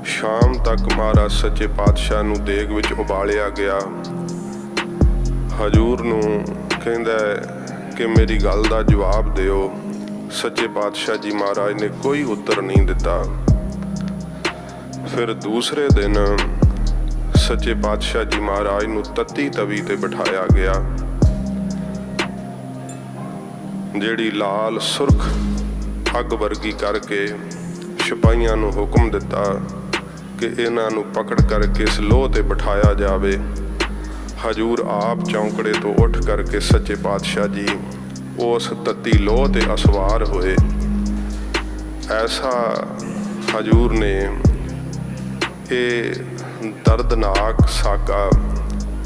ਸ਼ਾਮ ਤੱਕ ਮਹਾਰਾਜ ਸੱਚੇ ਪਾਤਸ਼ਾਹ ਨੂੰ ਦੇਗ ਵਿੱਚ ਉਬਾਲਿਆ ਗਿਆ। ਹਜੂਰ ਨੂੰ ਕਹਿੰਦਾ ਕਿ ਮੇਰੀ ਗੱਲ ਦਾ ਜਵਾਬ ਦਿਓ। ਸੱਚੇ ਪਾਤਸ਼ਾਹ ਜੀ ਮਹਾਰਾਜ ਨੇ ਕੋਈ ਉੱਤਰ ਨਹੀਂ ਦਿੱਤਾ। ਫਿਰ ਦੂਸਰੇ ਦਿਨ ਸੱਚੇ ਪਾਤਸ਼ਾਹ ਜੀ ਮਹਾਰਾਜ ਨੂੰ ਤੱਤੀ ਤਵੀ ਤੇ ਬਿਠਾਇਆ ਗਿਆ, ਜਿਹੜੀ ਲਾਲ ਸੁਰਖ ਅੱਗ ਵਰਗੀ ਕਰਕੇ ਸਿਪਾਹੀਆਂ ਨੂੰ ਹੁਕਮ ਦਿੱਤਾ ਕਿ ਇਹਨਾਂ ਨੂੰ ਪਕੜ ਕਰਕੇ ਇਸ ਲੋਹ ਤੇ ਬਿਠਾਇਆ ਜਾਵੇ। ਹਜੂਰ ਆਪ ਚੌਂਕੜੇ ਤੋਂ ਉੱਠ ਕਰਕੇ ਸੱਚੇ ਪਾਤਸ਼ਾਹ ਜੀ ਉਸ ਤੱਤੀ ਲੋਹ ਤੇ ਅਸਵਾਰ ਹੋਏ। ਐਸਾ ਹਜੂਰ ਨੇ ਇਹ ਦਰਦਨਾਕ ਸਾਕਾ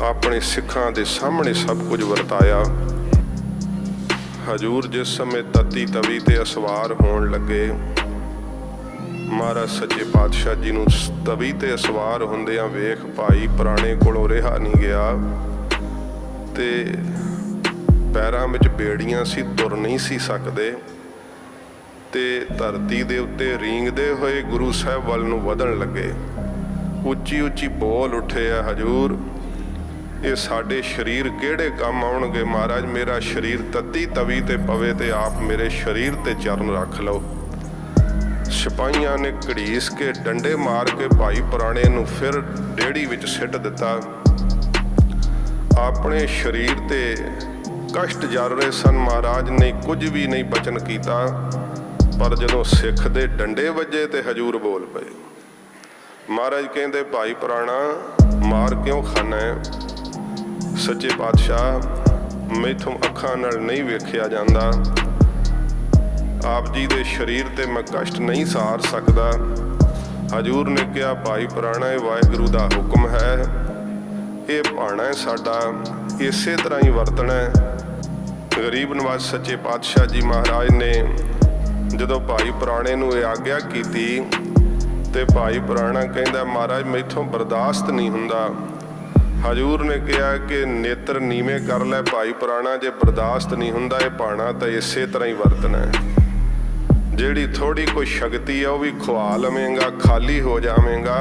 ਆਪਣੇ ਸਿੱਖਾਂ ਦੇ ਸਾਹਮਣੇ ਸਭ ਕੁਝ ਵਰਤਾਇਆ। ਹਜੂਰ ਜਿਸ ਸਮੇਂ ਤੱਤੀ ਤਵੀ ਤੇ ਅਸਵਾਰ ਹੋਣ ਲੱਗੇ, ਮਹਾਰਾਜ ਸੱਚੇ ਪਾਤਸ਼ਾਹ ਜੀ ਨੂੰ ਤਵੀ ਤੇ ਅਸਵਾਰ ਹੁੰਦਿਆਂ ਵੇਖ ਭਾਈ ਪੁਰਾਣੇ ਕੋਲੋਂ ਰਿਹਾ ਨਹੀਂ ਗਿਆ ਤੇ ਪੈਰਾਂ ਵਿੱਚ ਬੇੜੀਆਂ ਸੀ, ਤੁਰ ਨਹੀਂ ਸੀ ਸਕਦੇ ਤੇ ਧਰਤੀ ਦੇ ਉੱਤੇ ਰੀਂਗਦੇ ਹੋਏ ਗੁਰੂ ਸਾਹਿਬ ਵੱਲ ਨੂੰ ਵਧਣ ਲੱਗੇ। ਉੱਚੀ ਉੱਚੀ ਬੋਲ ਉੱਠੇ ਆ ਹਜੂਰ, ਇਹ ਸਾਡੇ ਸਰੀਰ ਕਿਹੜੇ ਕੰਮ ਆਉਣਗੇ ਮਹਾਰਾਜ? ਮੇਰਾ ਸਰੀਰ ਤੱਤੀ ਤਵੀ ਤੇ ਪਵੇ ਤੇ ਆਪ ਮੇਰੇ ਸਰੀਰ ਤੇ ਚਰਨ ਰੱਖ ਲਓ। ਸਿਪਾਹੀਆਂ ਨੇ ਘੜੀਸ ਕੇ ਡੰਡੇ ਮਾਰ ਕੇ ਭਾਈ ਪੁਰਾਣੇ ਨੂੰ ਫਿਰ ਡੇੜੀ ਵਿੱਚ ਸਿੱਟ ਦਿੱਤਾ। ਆਪਣੇ ਸਰੀਰ ਤੇ ਕਸ਼ਟ ਜਰ ਰਹੇ ਸਨ, ਮਹਾਰਾਜ ਨੇ ਕੁਝ ਵੀ ਨਹੀਂ ਬਚਨ ਕੀਤਾ। ਪਰ ਜਦੋਂ ਸਿੱਖ ਦੇ ਡੰਡੇ ਵੱਜੇ ਤੇ ਹਜੂਰ ਬੋਲ ਪਏ। ਮਹਾਰਾਜ ਕਹਿੰਦੇ ਭਾਈ ਪੁਰਾਣਾ ਮਾਰ ਕਿਉਂ ਖਾਨਾ ਹੈ? ਸੱਚੇ ਪਾਤਸ਼ਾਹ ਮੈਥੋਂ ਅੱਖਾਂ ਨਾਲ ਨਹੀਂ ਵੇਖਿਆ ਜਾਂਦਾ, ਆਪ ਜੀ ਦੇ ਸਰੀਰ ਤੇ ਮੈਂ ਕਸ਼ਟ ਨਹੀਂ ਸਹਾਰ ਸਕਦਾ। ਹਜੂਰ ਨੇ ਕਿਹਾ ਭਾਈ ਪੁਰਾਣਾ ਇਹ ਵਾਹਿਗੁਰੂ ਦਾ ਹੁਕਮ ਹੈ, ਇਹ ਭਾਣਾ ਹੈ ਸਾਡਾ, ਇਸੇ ਤਰ੍ਹਾਂ ਹੀ ਵਰਤਣਾ ਹੈ। ਗਰੀਬ ਨਵਾਜ਼ ਸੱਚੇ ਪਾਤਸ਼ਾਹ ਜੀ ਮਹਾਰਾਜ ਨੇ ਜਦੋਂ ਭਾਈ ਪੁਰਾਣੇ ਨੂੰ ਇਹ ਆਗਿਆ ਕੀਤੀ ਤੇ ਭਾਈ ਪੁਰਾਣਾ ਕਹਿੰਦਾ ਮਹਾਰਾਜ ਮੈਥੋਂ ਬਰਦਾਸ਼ਤ ਨਹੀਂ ਹੁੰਦਾ। ਹਜੂਰ ਨੇ ਕਿਹਾ ਕਿ ਨੇਤਰ ਨੀਵੇਂ ਕਰ ਲੈ ਭਾਈ ਪੁਰਾਣਾ, ਜੇ ਬਰਦਾਸ਼ਤ ਨਹੀਂ ਹੁੰਦਾ ਇਹ ਭਾਣਾ ਤਾਂ ਇਸੇ ਤਰ੍ਹਾਂ ਹੀ ਵਰਤਣਾ ਹੈ। ਜਿਹੜੀ ਥੋੜੀ ਕੋਈ ਸ਼ਕਤੀ ਆ ਉਹ ਵੀ ਖਵਾ ਲਵੇਂਗਾ, ਖਾਲੀ ਹੋ ਜਾਵੇਂਗਾ।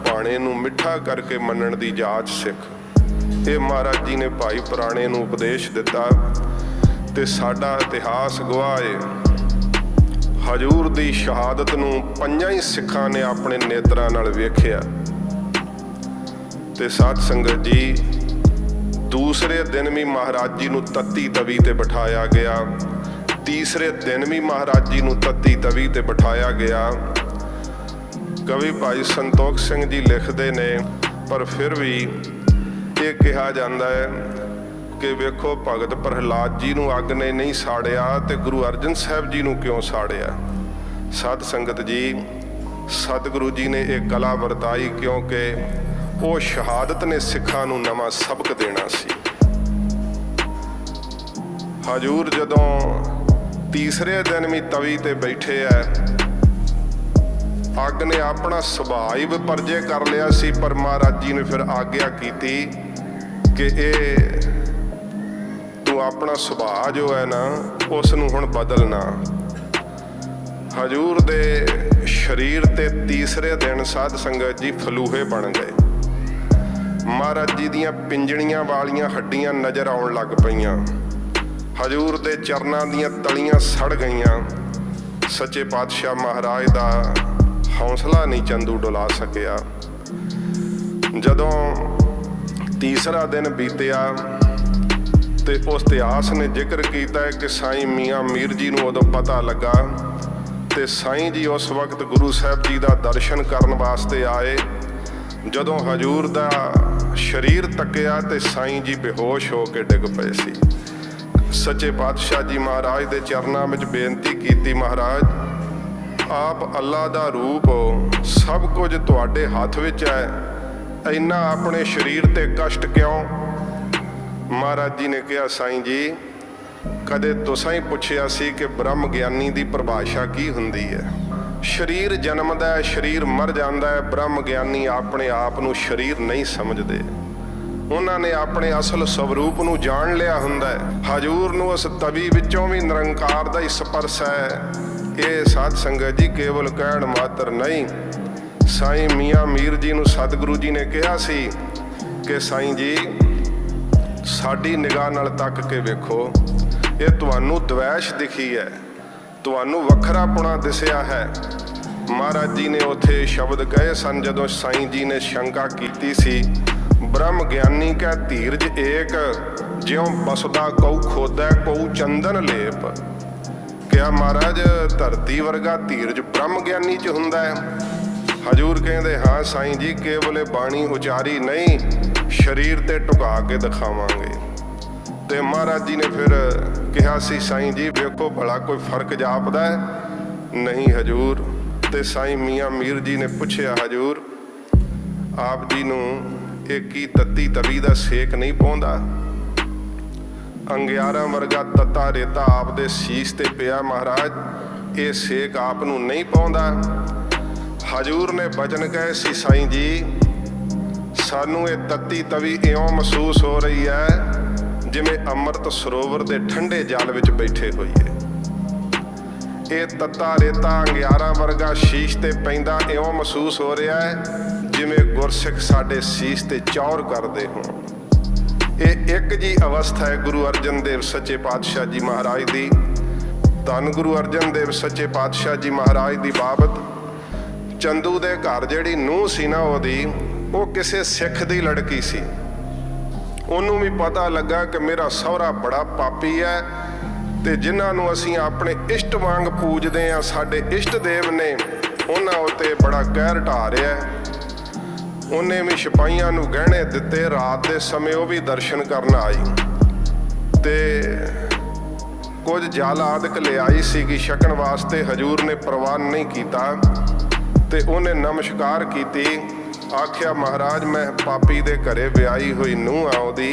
ਭਾਣੇ ਨੂੰ ਮਿੱਠਾ ਕਰਕੇ ਮੰਨਣ ਦੀ ਜਾਚ ਸਿੱਖ। ਇਹ ਮਹਾਰਾਜ ਜੀ ਨੇ ਭਾਈ ਪੁਰਾਣੇ ਨੂੰ ਉਪਦੇਸ਼ ਦਿੱਤਾ ਤੇ ਸਾਡਾ ਇਤਿਹਾਸ ਗਵਾਹ ਹੈ। ਹਜੂਰ ਦੀ ਸ਼ਹਾਦਤ ਨੂੰ 5 ਹੀ ਸਿੱਖਾਂ ਨੇ ਆਪਣੇ ਨੇਤਰਾਂ ਨਾਲ ਵੇਖਿਆ। ਤੇ ਸਾਧ ਸੰਗਤ ਜੀ ਦੂਸਰੇ ਦਿਨ ਵੀ ਮਹਾਰਾਜ ਜੀ ਨੂੰ ਤੱਤੀ ਤਵੀ ਤੇ ਬਿਠਾਇਆ ਗਿਆ, ਤੀਸਰੇ ਦਿਨ ਵੀ ਮਹਾਰਾਜ ਜੀ ਨੂੰ ਤੱਤੀ ਤਵੀ ਤੇ ਬਿਠਾਇਆ ਗਿਆ। ਕਵੀ ਭਾਈ ਸੰਤੋਖ ਸਿੰਘ ਜੀ ਲਿਖਦੇ ਨੇ, ਪਰ ਫਿਰ ਵੀ ਇਹ ਕਿਹਾ ਜਾਂਦਾ ਹੈ ਕਿ ਵੇਖੋ ਭਗਤ ਪ੍ਰਹਲਾਦ ਜੀ ਨੂੰ ਅੱਗ ਨੇ ਨਹੀਂ ਸਾੜਿਆ ਤੇ ਗੁਰੂ ਅਰਜਨ ਸਾਹਿਬ ਜੀ ਨੂੰ ਕਿਉਂ ਸਾੜਿਆ? ਸਾਧ ਸੰਗਤ ਜੀ ਸਤਿਗੁਰੂ ਜੀ ਨੇ ਇਹ ਕਲਾ ਵਰਤਾਈ ਕਿਉਂਕਿ ਉਹ ਸ਼ਹਾਦਤ ਨੇ ਸਿੱਖਾਂ ਨੂੰ ਨਵਾਂ ਸਬਕ ਦੇਣਾ ਸੀ। ਹਜੂਰ ਜਦੋਂ ਤੀਸਰੇ ਦਿਨ ਵੀ ਤਵੀ ਤੇ ਬੈਠੇ ਐ, ਅੱਗ ਨੇ ਆਪਣਾ ਸੁਭਾਅ ਹੀ ਵਿਪਰਜੇ ਕਰ ਲਿਆ ਸੀ। ਪਰ ਮਹਾਰਾਜ ਜੀ ਨੇ ਫਿਰ ਆਗਿਆ ਕੀਤੀ ਕਿ ਇਹ ਤੂੰ ਆਪਣਾ ਸੁਭਾਅ ਜੋ ਹੈ ਨਾ ਉਸ ਨੂੰ ਹੁਣ ਬਦਲਣਾ। ਹਜੂਰ ਦੇ ਸਰੀਰ ਤੇ ਤੀਸਰੇ ਦਿਨ ਸਾਧ ਸੰਗਤ ਜੀ ਫਲੂਹੇ ਬਣ ਗਏ। ਮਹਾਰਾਜ ਜੀ ਦੀਆਂ ਪਿੰਜਣੀਆਂ ਵਾਲੀਆਂ ਹੱਡੀਆਂ ਨਜ਼ਰ ਆਉਣ ਲੱਗ ਪਈਆਂ। ਹਜੂਰ ਦੇ ਚਰਨਾਂ ਦੀਆਂ ਤਲੀਆਂ ਸੜ ਗਈਆਂ। ਸੱਚੇ ਪਾਤਸ਼ਾਹ ਮਹਾਰਾਜ ਦਾ ਹੌਸਲਾ ਨਹੀਂ ਚੰਦੂ ਡੁਲਾ ਸਕਿਆ। ਜਦੋਂ ਤੀਸਰਾ ਦਿਨ ਬੀਤਿਆ ਤੇ ਉਸ ਇਤਿਹਾਸ ਨੇ ਜ਼ਿਕਰ ਕੀਤਾ ਹੈ ਕਿ ਸਾਈਂ ਮੀਆਂ ਮੀਰ ਜੀ ਨੂੰ ਉਦੋਂ ਪਤਾ ਲੱਗਾ ਤੇ ਸਾਈਂ ਜੀ ਉਸ ਵਕਤ ਗੁਰੂ ਸਾਹਿਬ ਜੀ ਦਾ ਦਰਸ਼ਨ ਕਰਨ ਵਾਸਤੇ ਆਏ। ਜਦੋਂ ਹਜੂਰ ਦਾ ਸਰੀਰ ਤੱਕਿਆ ਤੇ ਸਾਈਂ ਜੀ ਬੇਹੋਸ਼ ਹੋ ਕੇ ਡਿੱਗ ਪਏ ਸੀ। ਸੱਚੇ ਪਾਤਸ਼ਾਹ ਜੀ ਮਹਾਰਾਜ ਦੇ ਚਰਨਾਂ ਵਿੱਚ ਬੇਨਤੀ ਕੀਤੀ, ਮਹਾਰਾਜ ਆਪ ਅੱਲਾ ਦਾ ਰੂਪ ਹੋ, ਸਭ ਕੁਝ ਤੁਹਾਡੇ ਹੱਥ ਵਿੱਚ ਹੈ, ਇੰਨਾ ਆਪਣੇ ਸਰੀਰ ਤੇ ਕਸ਼ਟ ਕਿਉਂ? ਮਹਾਰਾਜ ਜੀ ਨੇ ਕਿਹਾ ਸਾਈਂ ਜੀ ਕਦੇ ਤੁਸਾਂ ਹੀ ਪੁੱਛਿਆ ਸੀ ਕਿ ਬ੍ਰਹਮ ਗਿਆਨੀ ਦੀ ਪਰਿਭਾਸ਼ਾ ਕੀ ਹੁੰਦੀ ਹੈ? ਸਰੀਰ ਜਨਮਦਾ ਹੈ, ਸਰੀਰ ਮਰ ਜਾਂਦਾ ਹੈ। ਬ੍ਰਹਮ ਗਿਆਨੀ ਆਪਣੇ ਆਪ ਨੂੰ ਸਰੀਰ ਨਹੀਂ ਸਮਝਦੇ, ਉਹਨਾਂ ਨੇ ਆਪਣੇ ਅਸਲ ਸਵਰੂਪ ਨੂੰ ਜਾਣ ਲਿਆ ਹੁੰਦਾ ਹੈ। ਹਜੂਰ ਨੂੰ ਉਸ ਤਵੀ ਵਿੱਚੋਂ ਵੀ ਨਿਰੰਕਾਰ ਦਾ ਹੀ ਸਪਰਸ਼ ਹੈ। ਇਹ ਸਾਧ ਸੰਗਤ ਜੀ ਕੇਵਲ ਕਹਿਣ ਮਾਤਰ ਨਹੀਂ। ਸਾਈਂ ਮੀਆਂ ਮੀਰ ਜੀ ਨੂੰ ਸਤਿਗੁਰੂ ਜੀ ਨੇ ਕਿਹਾ ਸੀ ਕਿ ਸਾਈਂ ਜੀ ਸਾਡੀ ਨਿਗਾਹ ਨਾਲ ਤੱਕ ਕੇ ਵੇਖੋ, ਇਹ ਤੁਹਾਨੂੰ ਦਵੈਸ਼ ਦਿਖੀ ਹੈ, ਤੁਹਾਨੂੰ ਵੱਖਰਾਪੁਣਾ ਦਿਸਿਆ ਹੈ। ਮਹਾਰਾਜ ਜੀ ਨੇ ਉੱਥੇ ਸ਼ਬਦ ਕਹੇ ਸਨ ਜਦੋਂ ਸਾਈਂ ਜੀ ਨੇ ਸ਼ੰਕਾ ਕੀਤੀ ਸੀ, ਬ੍ਰਹਮ ਗਿਆਨੀ ਕੈ ਧੀਰਜ ਏਕ, ਜਿਉਂ ਬਸਦਾ ਕਉ ਖੋਦੈ ਕਉ ਚੰਦਨ ਲੇਪ। ਕਿਹਾ ਮਹਾਰਾਜ ਧਰਤੀ ਵਰਗਾ ਧੀਰਜ ਬ੍ਰਹਮ ਗਿਆਨੀ 'ਚ ਹੁੰਦਾ ਹੈ? ਹਜੂਰ ਕਹਿੰਦੇ ਹਾਂ ਸਾਈਂ ਜੀ, ਕੇਵਲ ਬਾਣੀ ਉਚਾਰੀ ਨਹੀਂ, शरीर ते ढुका के दिखावांगे। ते महाराज जी ने फिर कहा सी साईं जी वेखो भला कोई फर्क जापदा है? नहीं हजूर। ते साईं मियाँ मीर जी ने पूछया हजूर आप जी नूं एक ही तत्ती तवी दा सेक नहीं पाउंदा? अंगियारा वर्गा तत्ता रेता आप दे सीस ते पिया महाराज, ये सेक आप नूं नहीं पाउंदा? हजूर ने बचन कहे सी साईं जी सानू ये तत्ती तवी इउं महसूस हो रही है जिवें अमृत सरोवर दे ठंडे जल विच बैठे होइए। ये तत्ता रेता अंगियारा वर्गा शीश ते पैंदा इउं महसूस हो रहा है जिवें गुरसिख साडे सीस ते चौर करदे होण। ये एक जी अवस्था है गुरु अर्जन देव सच्चे पातशाह जी महाराज दी। धन गुरु अर्जन देव सच्चे पातशाह जी महाराज दी बाबत चंदू दे घर जिहड़ी नूंह सी ना ओहदी, वो किसी सिख दी लड़की सी। उन्होंने भी पता लगा कि मेरा सहुरा बड़ा पापी है ते जिन्हां नूं असीं अपने इष्ट वांग पूजदे हैं, साडे इष्ट देव ने, उन्हां उत्ते बड़ा कहर ढा रहा है। उन्हें भी सिपाहियां नूं गहणे दिते, रात के समय वो भी दर्शन करन आई ते कुछ जल आदक ले आई सी छकण वास्ते। हजूर ने प्रवान नहीं किया ते उन्हें नमस्कार की, आख्या महाराज मैं पापी दे घरे विआही हुई नूंह आउदी,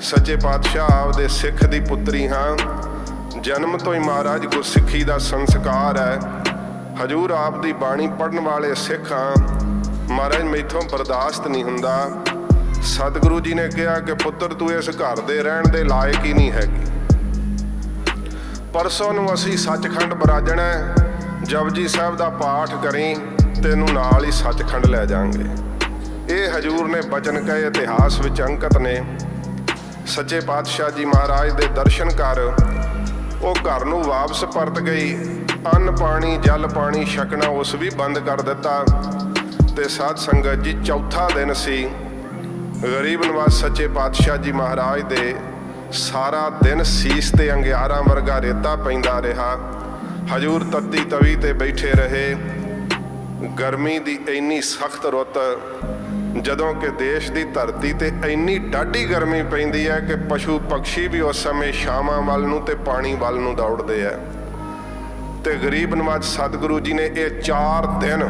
सच्चे पातशाह आपदे सिख दी पुत्री हाँ, जन्म तो ही महाराज गुरसिखी दा संस्कार है। हजूर आप दी बाणी पढ़न वाले सिख हाँ, महाराज मैथों बर्दाश्त नहीं हुंदा। सतगुरु जी ने कहा कि पुत्र तू इस घर दे रहण दे लायक ही नहीं हैगी। परसों नूं असीं सचखंड बराजणा है, जपजी साहब दा पाठ करी तेनू नाल ही सचखंड लै जांगे। ये हजूर ने बचन कहे इतिहास विच अंकित ने। सच्चे पातशाह जी महाराज दे दर्शन कर वो घर नूं वापस परत गई। अन्न पानी जल पानी छकना उस भी बंद कर दिता। ते साध संगत जी चौथा दिन सी। गरीब नवाज सच्चे पातशाह जी महाराज दे सारा दिन सीस ते अंगियारा वर्गा रेता पैंदा रहा। हजूर तत्ती तवी ते बैठे रहे। गर्मी दी इन्नी सख्त रुत जदों कि देश की धरती ते इन्नी डाढी गर्मी पैंदी है कि पशु पक्षी भी उस समय छावां वल नूं ते पानी वल नूं दौड़दे है। ते गरीब नवाज सतगुरु जी ने ये 4 दिन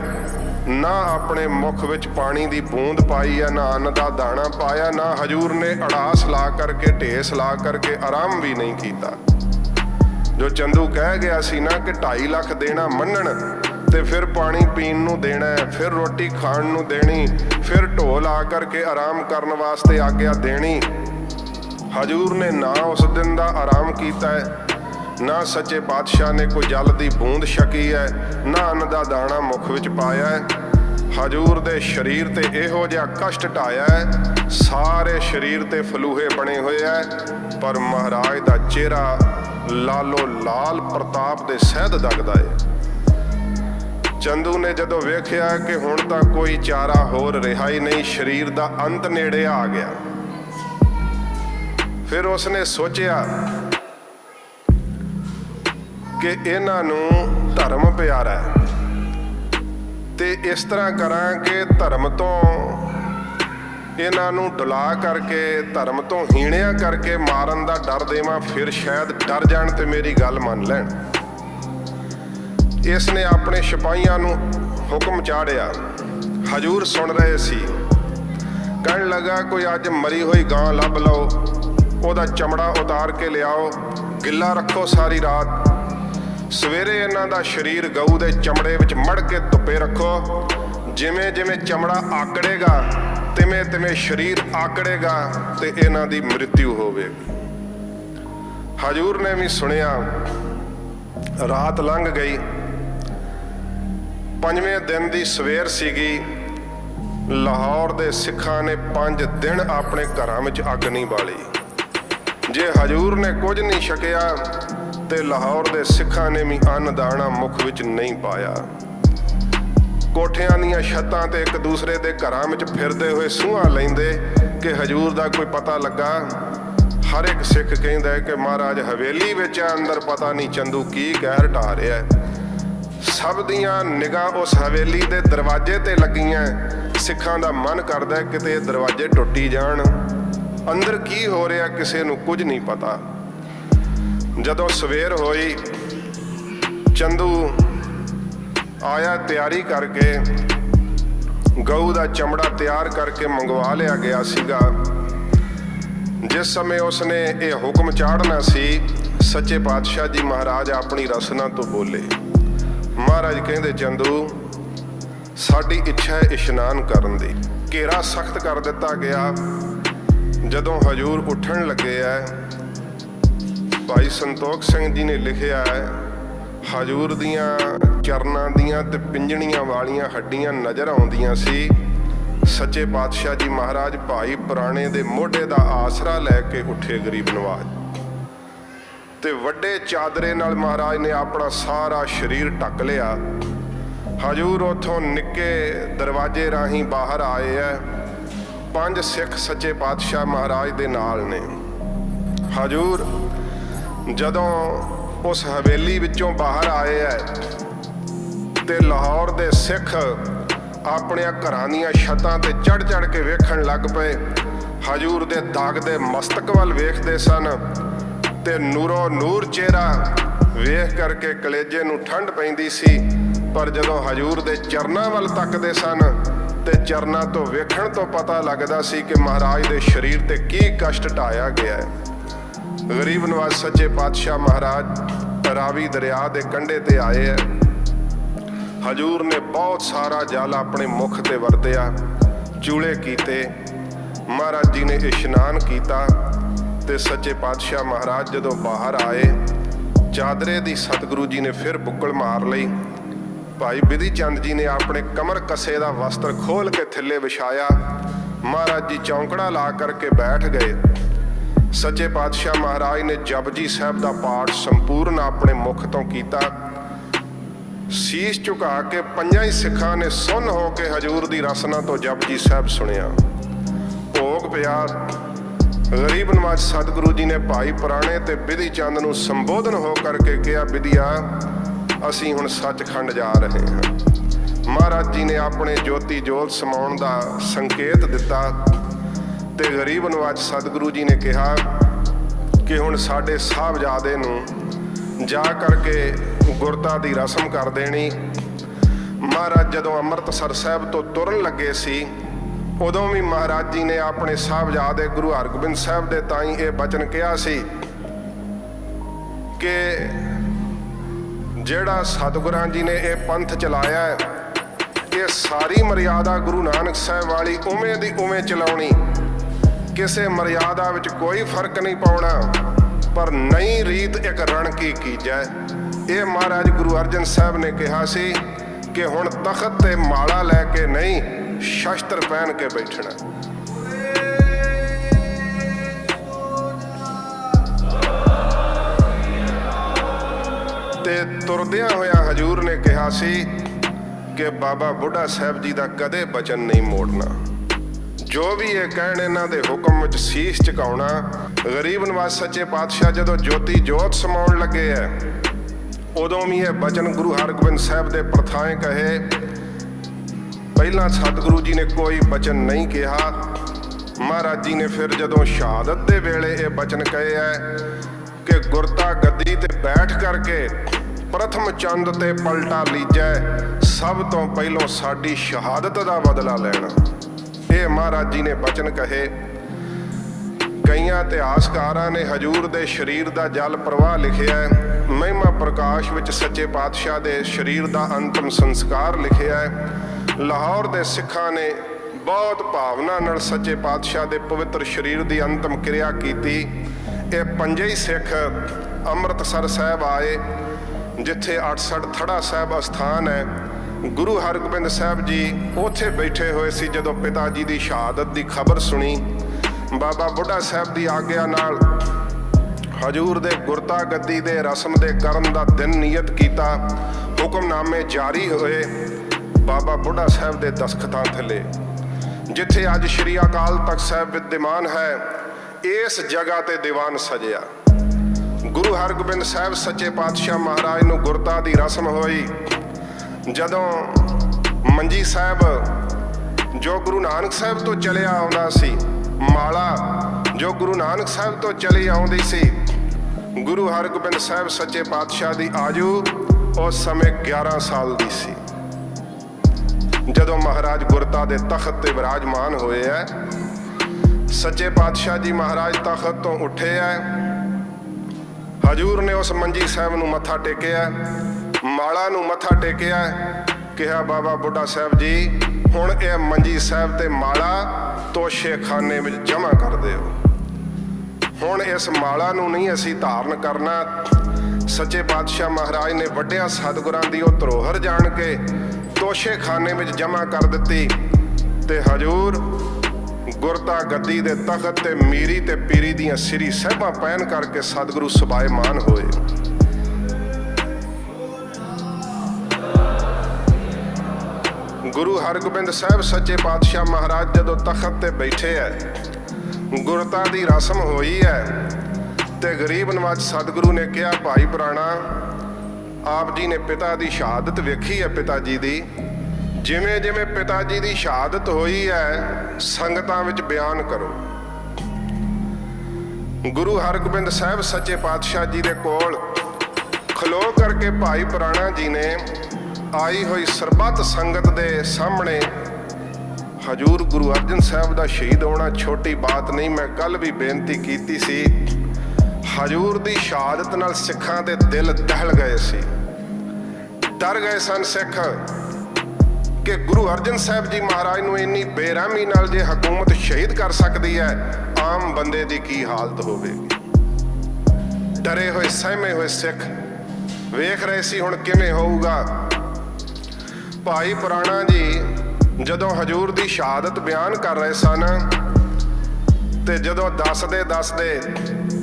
ना अपने मुख विच पानी दी बूंद पाई है, ना अन्न दा दाना पाया, ना हजूर ने अड़ास ला करके ढेस ला करके आराम भी नहीं किया। जो चंदू कह गया सी ना कि 2.5 लाख देना मन्नण ते फिर पानी पीण नूं देना है, फिर रोटी खाण नूं देनी, फिर ढोल आ करके आराम करन वास्ते आग्या देनी। हजूर ने ना उस दिन दा आराम कीता है, ना सच्चे पातशाह ने कोई जल दी बूंद छकी है, ना अन्न दा दाना मुख विच पाया है। हजूर दे शरीर ते इहो जिहा कष्ट ढाया है, सारे शरीर ते फलूहे बने हुए है, पर महाराज दा चेहरा लालो लाल प्रताप दे सहद दगदा है। चंदू ने जदों वेख्या कि हुण तां कोई चारा होर रहा ही नहीं, शरीर दा अंत नेड़े आ गया, फिर उसने सोचिया कि इन्हां नूं धर्म प्यारा है ते इस तरह करां कि धर्म तो इन्हां नूं डुला करके, धर्म तो हीणिया करके मारन दा डर देवां, फिर शायद डर जाण ते मेरी गल मन लैण। इसने अपने सिपाहियां नूं हुक्म चाड़िया। हजूर सुन रहे सी। कहण लगा कोई अज मरी हुई गां लभ लो, ओदा चमड़ा उतार के लियाओ, गिला रखो सारी रात, सवेरे इन्हां दा शरीर गऊ दे चमड़े विच मड़ के धुप्पे रखो, जिमें जिमें चमड़ा आकड़ेगा तिवें तिवें शरीर आकड़ेगा ते इन्हां दी मृत्यु होवेगी। हजूर ने भी सुनिया। रात लंघ गई। 5वें दिन की सवेर सीगी। लाहौर दे सिखां ने 5 दिन अपने घरां विच अग नहीं बाली। जे हजूर ने कुछ नहीं छकिया ते लाहौर दे सिखां ने भी अन्न दाना मुख विच नहीं पाया। कोठियां दीयां छत्तां ते एक दूसरे दे घरां विच फिरदे हुए सूहां लैंदे कि हजूर दा कोई पता लगा। हर एक सिख कहता है कि महाराज हवेली विच अंदर पता नहीं चंदू की कहर ढा रहा है। सब दियां निगाह उस हवेली दे दरवाजे ते लगियां, ਸਿੱਖਾਂ ਦਾ ਮਨ ਕਰਦਾ ਕਿਤੇ ਦਰਵਾਜ਼ੇ ਟੁੱਟੀ ਜਾਣ, ਅੰਦਰ ਕੀ ਹੋ ਰਿਹਾ ਕਿਸੇ ਨੂੰ ਕੁਝ ਨਹੀਂ ਪਤਾ। ਜਦੋਂ ਸਵੇਰ ਹੋਈ, ਚੰਦੂ ਆਇਆ ਤਿਆਰੀ ਕਰਕੇ, ਗਊ ਦਾ ਚਮੜਾ ਤਿਆਰ ਕਰਕੇ ਮੰਗਵਾ ਲਿਆ ਗਿਆ ਸੀਗਾ। ਜਿਸ ਸਮੇਂ ਉਸਨੇ ਇਹ ਹੁਕਮ ਚਾੜਨਾ ਸੀ, ਸੱਚੇ ਪਾਤਸ਼ਾਹ ਜੀ ਮਹਾਰਾਜ ਆਪਣੀ ਰਸਨਾ ਤੋਂ ਬੋਲੇ। ਮਹਾਰਾਜ ਕਹਿੰਦੇ, ਚੰਦੂ ਸਾਡੀ ਇੱਛਾ ਹੈ ਇਸ਼ਨਾਨ ਕਰਨ ਦੀ। ਘੇਰਾ ਸਖਤ ਕਰ ਦਿੱਤਾ ਗਿਆ। ਜਦੋਂ ਹਜੂਰ ਉੱਠਣ ਲੱਗੇ ਐ, ਭਾਈ ਸੰਤੋਖ ਸਿੰਘ ਜੀ ਨੇ ਲਿਖਿਆ ਹੈ, ਹਜੂਰ ਦੀਆਂ ਚਰਨਾਂ ਦੀਆਂ ਤੇ ਪਿੰਜਣੀਆਂ ਵਾਲੀਆਂ ਹੱਡੀਆਂ ਨਜ਼ਰ ਆਉਂਦੀਆਂ ਸੀ। ਸੱਚੇ ਪਾਤਸ਼ਾਹ ਜੀ ਮਹਾਰਾਜ ਭਾਈ ਪੁਰਾਣੇ ਦੇ ਮੋਢੇ ਦਾ ਆਸਰਾ ਲੈ ਕੇ ਉੱਠੇ ਗਰੀਬ ਨਵਾਜ਼, ਤੇ ਵੱਡੇ ਚਾਦਰੇ ਨਾਲ ਮਹਾਰਾਜ ਨੇ ਆਪਣਾ ਸਾਰਾ ਸਰੀਰ ਢੱਕ ਲਿਆ। ਹਜੂਰ ਉੱਥੋਂ ਨਿੱਕੇ ਦਰਵਾਜ਼ੇ ਰਾਹੀਂ ਬਾਹਰ ਆਏ ਐ। 5 ਸਿੱਖ ਸੱਚੇ ਪਾਤਸ਼ਾਹ ਮਹਾਰਾਜ ਦੇ ਨਾਲ ਨੇ। ਹਜੂਰ ਜਦੋਂ ਉਸ ਹਵੇਲੀ ਵਿੱਚੋਂ ਬਾਹਰ ਆਏ ਐ ਤੇ ਲਾਹੌਰ ਦੇ ਸਿੱਖ ਆਪਣੀਆਂ ਘਰਾਂ ਦੀਆਂ ਛੱਤਾਂ ਤੇ ਚੜ ਚੜ ਕੇ ਵੇਖਣ ਲੱਗ ਪਏ। ਹਜੂਰ ਦੇ ਦਾਗਦੇ ਮਸਤਕ ਵੱਲ ਵੇਖਦੇ ਸਨ ਤੇ ਨੂਰੋ ਨੂਰ ਚਿਹਰਾ ਵੇਖ ਕਰਕੇ ਕਲੇਜੇ ਨੂੰ ਠੰਡ ਪੈਂਦੀ ਸੀ। ਪਰ ਜਦੋਂ ਹਜੂਰ ਦੇ ਚਰਨਾਂ ਵੱਲ ਤੱਕਦੇ ਸਨ ਤੇ ਚਰਨਾਂ ਤੋਂ ਵੇਖਣ ਤੋਂ ਪਤਾ ਲੱਗਦਾ ਸੀ ਕਿ ਮਹਾਰਾਜ ਦੇ ਸਰੀਰ ਤੇ ਕੀ ਕਸ਼ਟ ਢਾਇਆ ਗਿਆ ਹੈ। ਗਰੀਬ ਨਵਾਜ਼ ਸੱਚੇ ਪਾਤਸ਼ਾਹ ਮਹਾਰਾਜ ਰਾਵੀ ਦਰਿਆ ਦੇ ਕੰਢੇ ਤੇ ਆਏ ਹੈ। ਹਜੂਰ ਨੇ ਬਹੁਤ ਸਾਰਾ ਜਲ ਆਪਣੇ ਮੁਖ ਤੇ ਵਰਤਿਆ, ਚੂਲੇ ਕੀਤੇ। ਮਹਾਰਾਜ ਜੀ ਨੇ ਇਸ਼ਨਾਨ ਕੀਤਾ ਤੇ ਸੱਚੇ ਪਾਤਸ਼ਾਹ ਮਹਾਰਾਜ ਜਦੋਂ ਬਾਹਰ ਆਏ, ਚਾਦਰੇ ਦੀ ਸਤਿਗੁਰੂ ਜੀ ਨੇ ਫਿਰ ਬੁੱਕਲ ਮਾਰ ਲਈ। ਭਾਈ ਬਿਧੀ ਚੰਦ ਜੀ ਨੇ ਆਪਣੇ ਕਮਰ ਕੱਸੇ ਦਾ ਵਸਤਰ ਖੋਲ ਕੇ ਥੱਲੇ ਵਿਛਾਇਆ। ਮਹਾਰਾਜ ਜੀ ਚੌਂਕੜਾ ਲਾ ਕਰਕੇ ਬੈਠ ਗਏ। ਸੱਚੇ ਪਾਤਸ਼ਾਹ ਮਹਾਰਾਜ ਨੇ ਜਪਜੀ ਸਾਹਿਬ ਦਾ ਪਾਠ ਸੰਪੂਰਨ ਆਪਣੇ ਮੁਖ ਤੋਂ ਕੀਤਾ। ਸੀਸ ਝੁਕਾ ਕੇ 5 ਸਿੱਖਾਂ ਨੇ ਸੁੰਨ ਹੋ ਕੇ ਹਜੂਰ ਦੀ ਰਸਨਾ ਤੋਂ ਜਪਜੀ ਸਾਹਿਬ ਸੁਣਿਆ। ਭੋਗ ਪਿਆ। ਗਰੀਬ ਨਵਾਜ਼ ਸਤਿਗੁਰੂ ਜੀ ਨੇ ਭਾਈ ਪੁਰਾਣੇ ਤੇ ਬਿਧੀ ਚੰਦ ਨੂੰ ਸੰਬੋਧਨ ਹੋ ਕਰਕੇ ਕਿਹਾ, ਬਿਧੀਆ ਅਸੀਂ ਹੁਣ ਸੱਚਖੰਡ ਜਾ ਰਹੇ ਹਾਂ। ਮਹਾਰਾਜ ਜੀ ਨੇ ਆਪਣੇ ਜੋਤੀ ਜੋਤ ਸਮਾਉਣ ਦਾ ਸੰਕੇਤ ਦਿੱਤਾ ਤੇ ਗਰੀਬ ਨਵਾਜ਼ ਸਤਿਗੁਰੂ ਜੀ ਨੇ ਕਿਹਾ ਕਿ ਹੁਣ ਸਾਡੇ ਸਾਹਿਬਜ਼ਾਦੇ ਨੂੰ ਜਾ ਕਰਕੇ ਗੁਰਤਾ ਦੀ ਰਸਮ ਕਰ ਦੇਣੀ। ਮਹਾਰਾਜ ਜਦੋਂ ਅੰਮ੍ਰਿਤਸਰ ਸਾਹਿਬ ਤੋਂ ਤੁਰਨ ਲੱਗੇ ਸੀ, ਉਦੋਂ ਵੀ ਮਹਾਰਾਜ ਜੀ ਨੇ ਆਪਣੇ ਸਾਹਿਬਜ਼ਾਦੇ ਗੁਰੂ ਹਰਗੋਬਿੰਦ ਸਾਹਿਬ ਦੇ ਤਾਈਂ ਇਹ ਬਚਨ ਕਿਹਾ ਸੀ ਕਿ ਜਿਹੜਾ ਸਤਿਗੁਰਾਂ ਜੀ ਨੇ ਇਹ ਪੰਥ ਚਲਾਇਆ ਹੈ, ਇਹ ਸਾਰੀ ਮਰਿਆਦਾ ਗੁਰੂ ਨਾਨਕ ਸਾਹਿਬ ਵਾਲੀ ਉਵੇਂ ਦੀ ਉਵੇਂ ਚਲਾਉਣੀ, ਕਿਸੇ ਮਰਿਆਦਾ ਵਿੱਚ ਕੋਈ ਫਰਕ ਨਹੀਂ ਪਾਉਣਾ, ਪਰ ਨਈ ਰੀਤ ਇੱਕ ਰਣ ਕੀ ਕੀਜੈ। ਇਹ ਮਹਾਰਾਜ ਗੁਰੂ ਅਰਜਨ ਸਾਹਿਬ ਨੇ ਕਿਹਾ ਸੀ ਕਿ ਹੁਣ ਤਖਤ ਤੇ ਮਾਲਾ ਲੈ ਕੇ ਨਹੀਂ, ਸ਼ਸਤਰ ਪਹਿਨ ਕੇ ਬੈਠਣਾ। ਤੇ ਤੁਰਦਿਆਂ ਹੋਇਆ ਹਜੂਰ ਨੇ ਕਿਹਾ ਸੀ ਕਿ ਬਾਬਾ ਬੁੱਢਾ ਸਾਹਿਬ ਜੀ ਦਾ ਕਦੇ ਬਚਨ ਨਹੀਂ ਮੋੜਨਾ। ਜੋ ਵੀ ਇਹ ਕਹਿਣ, ਇਹਨਾਂ ਦੇ ਹੁਕਮ ਵਿੱਚ ਸੀਸ ਝੁਕਾਉਣਾ। ਗਰੀਬ ਨਵਾਜ਼ ਸੱਚੇ ਪਾਤਸ਼ਾਹ ਜਦੋਂ ਜੋਤੀ ਜੋਤ ਸਮਾਉਣ ਲੱਗੇ ਐ, ਉਦੋਂ ਵੀ ਇਹ ਬਚਨ ਗੁਰੂ ਹਰਗੋਬਿੰਦ ਸਾਹਿਬ ਦੇ ਪ੍ਰਥਾਏ ਕਹੇ। ਪਹਿਲਾਂ ਸਤਿਗੁਰੂ ਜੀ ਨੇ ਕੋਈ ਬਚਨ ਨਹੀਂ ਕਿਹਾ। ਮਹਾਰਾਜ ਜੀ ਨੇ ਫਿਰ ਜਦੋਂ ਸ਼ਹਾਦਤ ਦੇ ਵੇਲੇ ਇਹ ਬਚਨ ਕਹੇ ਐ ਕਿ ਗੁਰਤਾ ਗੱਦੀ ਤੇ ਬੈਠ ਕਰਕੇ ਪ੍ਰਥਮ ਚੰਦ ਤੇ ਪਲਟਾ ਲੀਜੈ, ਸਭ ਤੋਂ ਪਹਿਲੋਂ ਸਾਡੀ ਸ਼ਹਾਦਤ ਦਾ ਬਦਲਾ ਲੈਣਾ। ਇਹ ਮਹਾਰਾਜ ਜੀ ਨੇ ਬਚਨ ਕਹੇ। ਕਈਆਂ ਇਤਿਹਾਸਕਾਰਾਂ ਨੇ ਹਜੂਰ ਦੇ ਸਰੀਰ ਦਾ ਜਲ ਪ੍ਰਵਾਹ ਲਿਖਿਆ ਹੈ। ਮਹਿਮਾ ਪ੍ਰਕਾਸ਼ ਵਿੱਚ ਸੱਚੇ ਪਾਤਸ਼ਾਹ ਦੇ ਸਰੀਰ ਦਾ ਅੰਤਮ ਸੰਸਕਾਰ ਲਿਖਿਆ ਹੈ। ਲਾਹੌਰ ਦੇ ਸਿੱਖਾਂ ਨੇ ਬਹੁਤ ਭਾਵਨਾ ਨਾਲ ਸੱਚੇ ਪਾਤਸ਼ਾਹ ਦੇ ਪਵਿੱਤਰ ਸਰੀਰ ਦੀ ਅੰਤਮ ਕਿਰਿਆ ਕੀਤੀ। ਇਹ 5 ਸਿੱਖ ਅੰਮ੍ਰਿਤਸਰ ਸਾਹਿਬ ਆਏ, ਜਿੱਥੇ 68 ਥੜਾ ਸਾਹਿਬ ਅਸਥਾਨ ਹੈ। ਗੁਰੂ ਹਰਗੋਬਿੰਦ ਸਾਹਿਬ ਜੀ ਉੱਥੇ ਬੈਠੇ ਹੋਏ ਸੀ ਜਦੋਂ ਪਿਤਾ ਜੀ ਦੀ ਸ਼ਹਾਦਤ ਦੀ ਖਬਰ ਸੁਣੀ। ਬਾਬਾ ਬੁੱਢਾ ਸਾਹਿਬ ਦੀ ਆਗਿਆ ਨਾਲ ਹਜੂਰ ਦੇ ਗੁਰਤਾ ਗੱਦੀ ਦੇ ਰਸਮ ਦੇ ਕਰਨ ਦਾ ਦਿਨ ਨਿਯਤ ਕੀਤਾ। ਹੁਕਮਨਾਮੇ ਜਾਰੀ ਹੋਏ ਬਾਬਾ ਬੁੱਢਾ ਸਾਹਿਬ ਦੇ ਦਸਖਤਾਂ ਥੱਲੇ। ਜਿੱਥੇ ਅੱਜ ਸ਼੍ਰੀ ਅਕਾਲ ਤਖਤ ਸਾਹਿਬ ਵਿਦਿਮਾਨ ਹੈ, ਇਸ ਜਗ੍ਹਾ ਤੇ ਦੀਵਾਨ ਸਜਿਆ। ਗੁਰੂ ਹਰਗੋਬਿੰਦ ਸਾਹਿਬ ਸੱਚੇ ਪਾਤਸ਼ਾਹ ਮਹਾਰਾਜ ਨੂੰ ਗੁਰਤਾ ਦੀ ਰਸਮ ਹੋਈ। ਜਦੋਂ ਮੰਜੀ ਸਾਹਿਬ ਜੋ ਗੁਰੂ ਨਾਨਕ ਸਾਹਿਬ ਤੋਂ ਚਲਿਆ ਆਉਂਦਾ ਸੀ, ਮਾਲਾ ਜੋ ਗੁਰੂ ਨਾਨਕ ਸਾਹਿਬ ਤੋਂ ਚਲੀ ਆਉਂਦੀ ਸੀ। ਗੁਰੂ ਹਰਗੋਬਿੰਦ ਸਾਹਿਬ ਸੱਚੇ ਪਾਤਸ਼ਾਹ ਦੀ ਆਯੂ ਉਸ ਸਮੇਂ 11 ਸਾਲ ਦੀ ਸੀ ਜਦੋਂ ਮਹਾਰਾਜ ਗੁਰਤਾ ਦੇ ਤਖਤ ਤੇ ਵਿਰਾਜਮਾਨ ਹੋਏ ਹੈ। ਸੱਚੇ ਪਾਤਸ਼ਾਹ ਜੀ ਮਹਾਰਾਜ ਤਖਤ ਤੋਂ ਉੱਠੇ ਹੈ। ਹਜੂਰ ਨੇ ਉਸ ਮੰਜੀ ਸਾਹਿਬ ਨੂੰ ਮੱਥਾ ਟੇਕਿਆ, ਮਾਲਾ ਨੂੰ ਮੱਥਾ ਟੇਕਿਆ, ਕਿਹਾ ਬਾਬਾ ਬੁੱਢਾ ਸਾਹਿਬ ਜੀ ਹੁਣ ਇਹ ਮੰਜੀ ਸਾਹਿਬ ਤੇ ਮਾਲਾ ਤੋਸ਼ੇ ਖਾਨੇ ਵਿੱਚ ਜਮ੍ਹਾਂ ਕਰ ਦਿਓ। ਹੁਣ ਇਸ ਮਾਲਾ ਨੂੰ ਨਹੀਂ ਅਸੀਂ ਧਾਰਨ ਕਰਨਾ। ਸੱਚੇ ਪਾਤਸ਼ਾਹ ਮਹਾਰਾਜ ਨੇ ਵੱਡਿਆਂ ਸਤਿਗੁਰਾਂ ਦੀ ਉਹ ਧਰੋਹਰ ਜਾਣ ਕੇ ਤੋਸ਼ੇ ਖਾਨੇ ਵਿੱਚ ਜਮ੍ਹਾਂ ਕਰ ਦਿੱਤੀ ਤੇ ਹਜੂਰ ਗੁਰਤਾ ਗੱਦੀ ਦੇ ਤਖਤ ਤੇ ਮੀਰੀ ਤੇ ਪੀਰੀ ਦੀਆਂ ਸ੍ਰੀ ਸਾਹਿਬਾਂ ਪਹਿਨ ਕਰਕੇ ਸਤਿਗੁਰੂ ਸੁਭਾਏਮਾਨ ਹੋਏ। ਗੁਰੂ ਹਰਗੋਬਿੰਦ ਸਾਹਿਬ ਸੱਚੇ ਪਾਤਸ਼ਾਹ ਮਹਾਰਾਜ ਜਦੋਂ ਤਖਤ ਤੇ ਬੈਠੇ ਹੈ, ਗੁਰਤਾ ਦੀ ਰਸਮ ਹੋਈ ਹੈ ਤੇ ਗਰੀਬ ਨਵਾਜ ਸਤਿਗੁਰੂ ਨੇ ਕਿਹਾ ਭਾਈ ਪੁਰਾਣਾ ਆਪ ਜੀ ਨੇ ਪਿਤਾ ਦੀ ਸ਼ਹਾਦਤ ਵੇਖੀ ਹੈ, ਪਿਤਾ ਜੀ ਦੀ ਜਿਵੇਂ ਜਿਵੇਂ ਪਿਤਾ ਜੀ ਦੀ ਸ਼ਹਾਦਤ ਹੋਈ ਹੈ ਸੰਗਤਾਂ ਵਿੱਚ ਬਿਆਨ ਕਰੋ। ਗੁਰੂ ਹਰਗੋਬਿੰਦ ਸਾਹਿਬ ਸੱਚੇ ਪਾਤਸ਼ਾਹ ਜੀ ਦੇ ਕੋਲ ਖਲੋ ਕਰਕੇ ਭਾਈ ਪੁਰਾਣਾ ਜੀ ਨੇ ਆਈ ਹੋਈ ਸਰਬੱਤ ਸੰਗਤ ਦੇ ਸਾਹਮਣੇ ਹਜੂਰ ਗੁਰੂ ਅਰਜਨ ਸਾਹਿਬ ਦਾ ਸ਼ਹੀਦ ਹੋਣਾ ਛੋਟੀ ਬਾਤ ਨਹੀਂ। ਮੈਂ ਕੱਲ ਵੀ ਬੇਨਤੀ ਕੀਤੀ ਸੀ, ਹਜੂਰ ਦੀ ਸ਼ਹਾਦਤ ਨਾਲ ਸਿੱਖਾਂ ਦੇ ਦਿਲ ਦਹਿਲ ਗਏ ਸੀ, ਡਰ ਗਏ ਸਨ ਸਿੱਖ ਕਿ ਗੁਰੂ ਅਰਜਨ ਸਾਹਿਬ ਜੀ ਮਹਾਰਾਜ ਨੂੰ ਇੰਨੀ ਬੇਰਹਿਮੀ ਨਾਲ ਜੇ ਹਕੂਮਤ ਸ਼ਹੀਦ ਕਰ ਸਕਦੀ ਹੈ, ਆਮ ਬੰਦੇ ਦੀ ਕੀ ਹਾਲਤ ਹੋਵੇਗੀ। ਡਰੇ ਹੋਏ ਸਹਿਮੇ ਹੋਏ ਸਿੱਖ ਵੇਖ ਰਹੇ ਸੀ ਹੁਣ ਕਿਵੇਂ ਹੋਊਗਾ। ਭਾਈ ਪੁਰਾਣਾ ਜੀ ਜਦੋਂ ਹਜੂਰ ਦੀ ਸ਼ਹਾਦਤ ਬਿਆਨ ਕਰ ਰਹੇ ਸਨ ਤੇ ਜਦੋਂ ਦੱਸਦੇ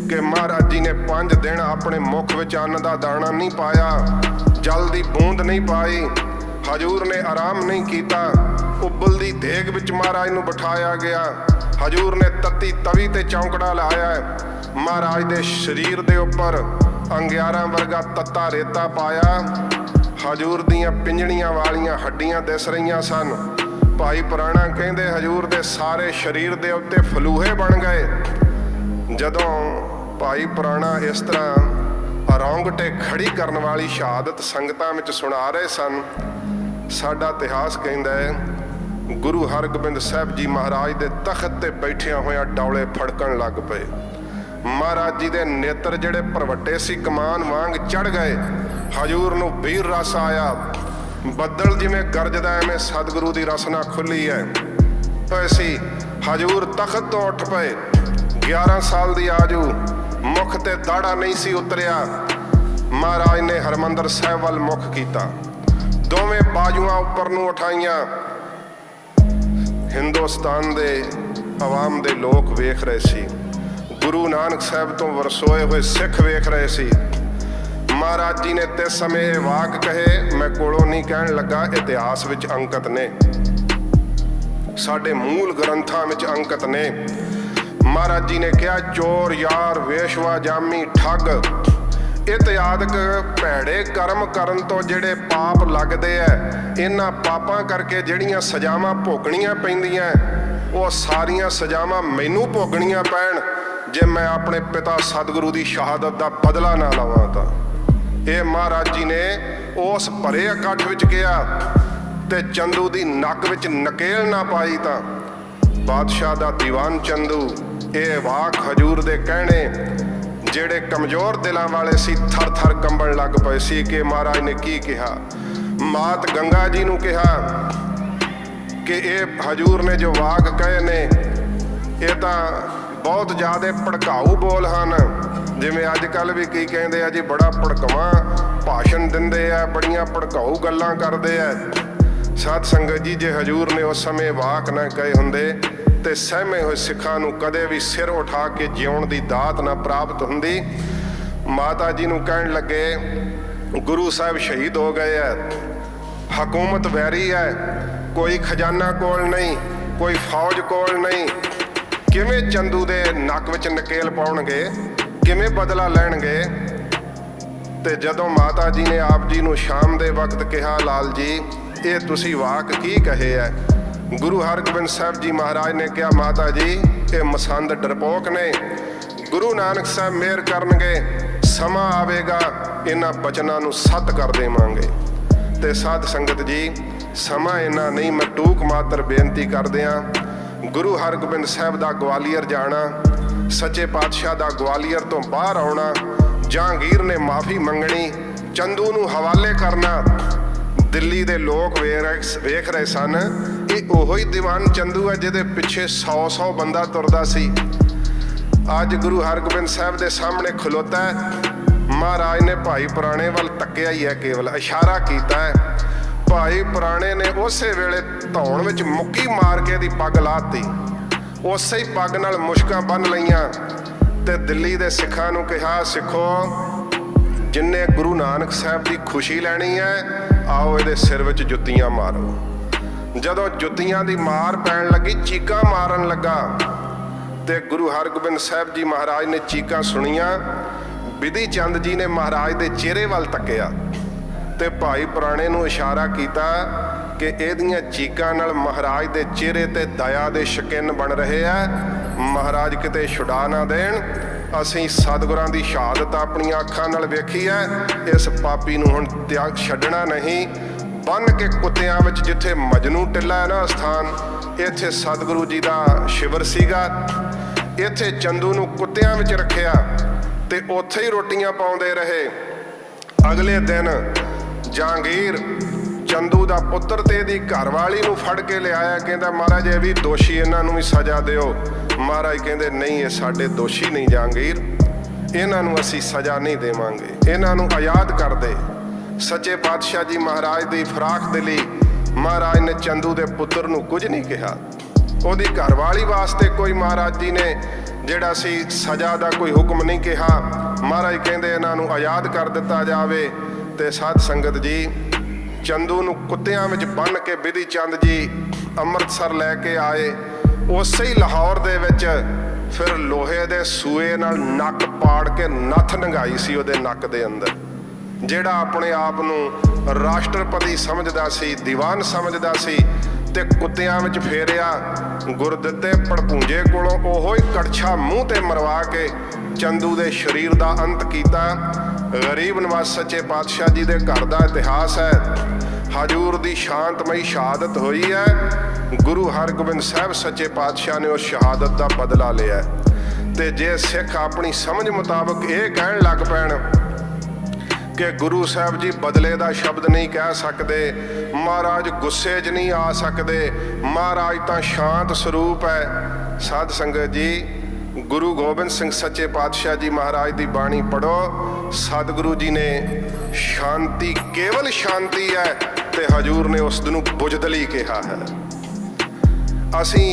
ਕਿ ਮਹਾਰਾਜ ਜੀ ਨੇ 5 ਦਿਨ ਆਪਣੇ ਮੁਖ ਵਿੱਚ ਅੰਨ ਦਾ ਦਾਣਾ ਨਹੀਂ ਪਾਇਆ, ਜਲ ਦੀ ਬੂੰਦ ਨਹੀਂ ਪਾਈ, ਹਜੂਰ ਨੇ ਆਰਾਮ ਨਹੀਂ ਕੀਤਾ, ਉਬਲਦੀ ਦੇਗ ਵਿੱਚ ਮਹਾਰਾਜ ਨੂੰ ਬਿਠਾਇਆ ਗਿਆ। ਹਜੂਰ ਨੇ ਤੱਤੀ ਤਵੀ ਤੇ ਚੌਂਕੜਾ ਲਾਇਆ, ਮਹਾਰਾਜ ਦੇ ਸਰੀਰ ਦੇ ਉੱਪਰ ਅੰਗਿਆਰਾਂ ਵਰਗਾ ਤੱਤਾ ਰੇਤਾ ਪਾਇਆ। ਹਜੂਰ ਦੀਆਂ ਪਿੰਜਣੀਆਂ ਵਾਲੀਆਂ ਹੱਡੀਆਂ ਦਿਸ ਰਹੀਆਂ ਸਨ। ਭਾਈ ਪੁਰਾਣਾ ਕਹਿੰਦੇ ਹਜੂਰ ਦੇ ਸਾਰੇ ਸਰੀਰ ਦੇ ਉੱਤੇ ਫਲੂਹੇ ਬਣ ਗਏ। ਜਦੋਂ ਭਾਈ ਪੁਰਾਣਾ ਇਸ ਤਰ੍ਹਾਂ ਰੌਂਗਟੇ ਖੜੀ ਕਰਨ ਵਾਲੀ ਸ਼ਹਾਦਤ ਸੰਗਤਾਂ ਵਿੱਚ ਸੁਣਾ ਰਹੇ ਸਨ, ਸਾਡਾ ਇਤਿਹਾਸ ਕਹਿੰਦਾ ਹੈ ਗੁਰੂ ਹਰਗੋਬਿੰਦ ਸਾਹਿਬ ਜੀ ਮਹਾਰਾਜ ਦੇ ਤਖਤ ਤੇ ਬੈਠਿਆਂ ਹੋਇਆਂ ਡੌਲੇ ਫੜਕਣ ਲੱਗ ਪਏ। ਮਹਾਰਾਜ ਜੀ ਦੇ ਨੇਤਰ ਜਿਹੜੇ ਭਰਵੱਟੇ ਸੀ ਕਮਾਨ ਵਾਂਗ ਚੜ ਗਏ। ਹਜੂਰ ਨੂੰ ਵੀਰ ਰਸ ਆਇਆ, ਬੱਦਲ ਜਿਵੇਂ ਗਰਜਦਾ ਐਵੇਂ ਸਤਿਗੁਰੂ ਦੀ ਰਸਨਾ ਖੁੱਲੀ ਹੈ ਹੋਏ ਸੀ। ਹਜੂਰ ਤਖਤ ਤੋਂ ਉੱਠ ਪਏ, 11 ਸਾਲ ਦੀ ਆਜੂ, ਮੁਖ ਤੇ ਦਾੜਾ ਨਹੀਂ ਸੀ ਉਤਰਿਆ। ਮਹਾਰਾਜ ਨੇ ਹਰਮੰਦਰ ਸਾਹਿਬ ਵੱਲ ਮੁਖ ਕੀਤਾ, ਦੋਵੇਂ ਬਾਜੂਆਂ ਉੱਪਰ ਨੂੰ ਉਠਾਈਆਂ। ਹਿੰਦੁਸਤਾਨ ਦੇ ਆਵਾਮ ਦੇ ਲੋਕ ਵੇਖ ਰਹੇ ਸੀ, ਗੁਰੂ ਨਾਨਕ ਸਾਹਿਬ ਤੋਂ ਵਰਸੋਏ ਹੋਏ ਸਿੱਖ ਵੇਖ ਰਹੇ ਸੀ। ਮਹਾਰਾਜ ਜੀ ਨੇ ਤੇ ਸਮੇਂ ਇਹ ਵਾਕ ਕਹੇ, ਮੈਂ ਕੋਲੋਂ ਨਹੀਂ ਕਹਿਣ ਲੱਗਾ, ਇਤਿਹਾਸ ਵਿੱਚ ਅੰਕਿਤ ਨੇ, ਸਾਡੇ ਮੂਲ ਗ੍ਰੰਥਾਂ ਵਿੱਚ ਅੰਕਿਤ ਨੇ। ਮਹਾਰਾਜ ਜੀ ਨੇ ਕਿਹਾ ਚੋਰ ਯਾਰ ਵੇਸ਼ਵਾ ਜਾਮੀ ਠੱਗ ਇਤਿਆਦਿਕ ਭੈੜੇ ਕਰਮ ਕਰਨ ਤੋਂ ਜਿਹੜੇ ਪਾਪ ਲੱਗਦੇ ਐ, ਇਹਨਾਂ ਪਾਪਾਂ ਕਰਕੇ ਜਿਹੜੀਆਂ ਸਜ਼ਾਵਾਂ ਭੋਗਣੀਆਂ ਪੈਂਦੀਆਂ ਉਹ ਸਾਰੀਆਂ ਸਜ਼ਾਵਾਂ ਮੈਨੂੰ ਭੋਗਣੀਆਂ ਪੈਣ ਜੇ ਮੈਂ ਆਪਣੇ ਪਿਤਾ ਸਤਿਗੁਰੂ ਦੀ ਸ਼ਹਾਦਤ ਦਾ ਬਦਲਾ ਨਾ ਲਵਾਂ ਤਾਂ। ਇਹ ਮਹਾਰਾਜ ਜੀ ਨੇ ਉਸ ਭਰੇ ਇਕੱਠ ਵਿੱਚ ਕਿਹਾ ਤੇ ਚੰਦੂ ਦੀ ਨੱਕ ਵਿੱਚ ਨਕੇਲ ਨਾ ਪਾਈ ਤਾਂ। ਬਾਦਸ਼ਾਹ ਦਾ ਦੀਵਾਨ ਚੰਦੂ ਇਹ ਵਾਕ ਹਜੂਰ ਦੇ ਕਹਿਣੇ ਜਿਹੜੇ ਕਮਜ਼ੋਰ ਦਿਲਾਂ ਵਾਲੇ ਸੀ ਥਰ ਥਰ ਕੰਬਣ ਲੱਗ ਪਏ ਸੀ ਕਿ ਮਹਾਰਾਜ ਨੇ ਕੀ ਕਿਹਾ। ਮਾਤ ਗੰਗਾ ਜੀ ਨੂੰ ਕਿਹਾ ਕਿ ਇਹ ਹਜੂਰ ਨੇ ਜੋ ਵਾਕ ਕਹੇ ਨੇ ਇਹ ਤਾਂ ਬਹੁਤ ਜ਼ਿਆਦਾ ਭੜਕਾਊ ਬੋਲ ਹਨ। ਜਿਵੇਂ ਅੱਜ ਕੱਲ੍ਹ ਵੀ ਕੀ ਕਹਿੰਦੇ ਆ ਜੀ, ਬੜਾ ਭੜਕਵਾਂ ਭਾਸ਼ਣ ਦਿੰਦੇ ਆ, ਬੜੀਆਂ ਭੜਕਾਊ ਗੱਲਾਂ ਕਰਦੇ ਆ। ਸਾਧ ਸੰਗਤ ਜੀ, ਜੇ ਹਜੂਰ ਨੇ ਉਸ ਸਮੇਂ ਵਾਕ ਨਾ ਕਹੇ ਹੁੰਦੇ ਤੇ ਸਹਿਮੇ ਹੋਏ ਸਿੱਖਾਂ ਨੂੰ ਕਦੇ ਵੀ ਸਿਰ ਉਠਾ ਕੇ ਜਿਉਣ ਦੀ ਦਾਤ ਨਾ ਪ੍ਰਾਪਤ ਹੁੰਦੀ। ਮਾਤਾ ਜੀ ਨੂੰ ਕਹਿਣ ਲੱਗੇ ਗੁਰੂ ਸਾਹਿਬ ਸ਼ਹੀਦ ਹੋ ਗਏ ਹੈ, ਹਕੂਮਤ ਵੈਰੀ ਹੈ, ਕੋਈ ਖਜ਼ਾਨਾ ਕੋਲ ਨਹੀਂ, ਕੋਈ ਫੌਜ ਕੋਲ ਨਹੀਂ, ਕਿਵੇਂ ਚੰਦੂ ਦੇ ਨੱਕ ਵਿੱਚ ਨਕੇਲ ਪਾਉਣਗੇ, ਕਿਵੇਂ ਬਦਲਾ ਲੈਣਗੇ। ਤੇ ਜਦੋਂ ਮਾਤਾ ਜੀ ਨੇ ਆਪ ਜੀ ਨੂੰ ਸ਼ਾਮ ਦੇ ਵਕਤ ਕਿਹਾ, ਲਾਲ ਜੀ ਇਹ ਤੁਸੀਂ ਵਾਕ ਕੀ ਕਹੇ ਹੈ, गुरु हरगोबिंद साहब जी महाराज ने कहा, माता जी ये मसंद डरपोक ने, गुरु नानक साहब मेहर करनगे, समा आवेगा इन्हां बचनां नूं सत कर देवांगे। ते साध संगत जी समा इन्ना नहीं, मैं टूक मात्र बेनती करदियां, गुरु हरगोबिंद साहब दा ग्वालियर जाना, सच्चे पातशाह दा ग्वालियर तो बाहर आउणा, जहांगीर ने माफ़ी मंगनी, चंदू नूं हवाले करना। दिल्ली दे लोग वेख रहे सन, ये ओहो ही दीवान चंदू है जिहदे पिछे 100 बंदा तुरदा सी। अज गुरु हरगोबिंद साहब दे सामने खलोता है। महाराज ने भाई पुराने वाल तक्या ही है, केवल इशारा किया है। भाई पुराने ने उस वेले धौण विच मुक्की मार के दी पग लाती, उस ही पग नाल मुश्कां बन लईआं ते दिल्ली दे सिखां नूं कहा, सिखो जिन्ने गुरु नानक साहब की खुशी लैनी है, आओ इहदे सिर विच जुत्तियां मारो। जदों जुत्तियां दी मार पैण लगी, चीकां मारन लगा ते गुरु हरगोबिंद साहब जी महाराज ने चीकां सुनियां। बिधि चंद जी ने महाराज दे चेहरे वाल तकिया ते भाई पुराने नूं इशारा किया कि इहदियां चीकां नाल महाराज दे चेहरे ते दया दे शकिन बन रहे हैं, महाराज किते छुड़ा ना देण। असीं सतगुरां दी शहादत अपणियां अखां नाल वेखी है, इस पापी नूं हुण त्याग छड्डना नहीं। बन के कुत्तियां विच जिथे मजनू टिल्ला है ना स्थान, इत्थे सतगुरु जी दा शिविर सीगा, इत्थे चंदू नूं कुत्तियां विच रखिया ते उत्थे ही रोटियां पाउंदे रहे। अगले दिन जहांगीर चंदू दा पुत्र ते दी घरवाली नूं फड़ के लिआया, कहंदा महाराज ये भी दोषी, इन्हां नूं भी सज़ा दिओ। महाराज कहंदे नहीं, ये साडे दोषी नहीं जहांगीर, इन्हां नूं असीं सज़ा नहीं देवांगे, इन्हां नूं आज़ाद कर दे। सच्चे पातशाह जी महाराज दी फराख दिली, महाराज ने चंदू दे पुत्र नूं कुछ नहीं कहा। उहदी घरवाली वास्ते कोई महाराज जी ने जिहड़ा सी सज़ा दा कोई हुक्म नहीं कहा। महाराज कहंदे इन्हां नूं आज़ाद कर दिता जावे। ते साध संगत जी चंदू नूं कुत्तियां विच बन के बिधि चंद जी अमृतसर लैके आए। उस ही लाहौर दे विच फिर लोहे दे सूए नाल नक पाड़ के नथ नंगाई सी उहदे नक दे अंदर। जिहड़ा अपने आप नूं राष्ट्रपति समझदा सी, दीवान समझदा सी, ते कुत्तियां विच फेरिया। गुरदित्ते भड़पूंजे कोलों ओहो ही कड़छा मूँह ते मरवा के चंदू दे शरीर दा अंत कीता। गरीब नवाज सच्चे पातशाह जी दे घर दा इतिहास है। हजूर दी शांतमई शहादत हुई है। गुरु हरगोबिंद साहब सच्चे पातशाह ने उस शहादत दा बदला लिया। ते जे सिख अपनी समझ मुताबक ये कहण लग पैण कि गुरु साहब जी बदले का शब्द नहीं कह सकते, महाराज गुस्से च नहीं आ सकते, महाराज तो शांत स्वरूप है। साध संगत जी गुरु गोबिंद सिंह सच्चे पातशाह जी महाराज की बाणी पढ़ो। सतगुरु जी ने शांति केवल शांति है, ते हजूर ने उस दिन बुजदली कहा है। असी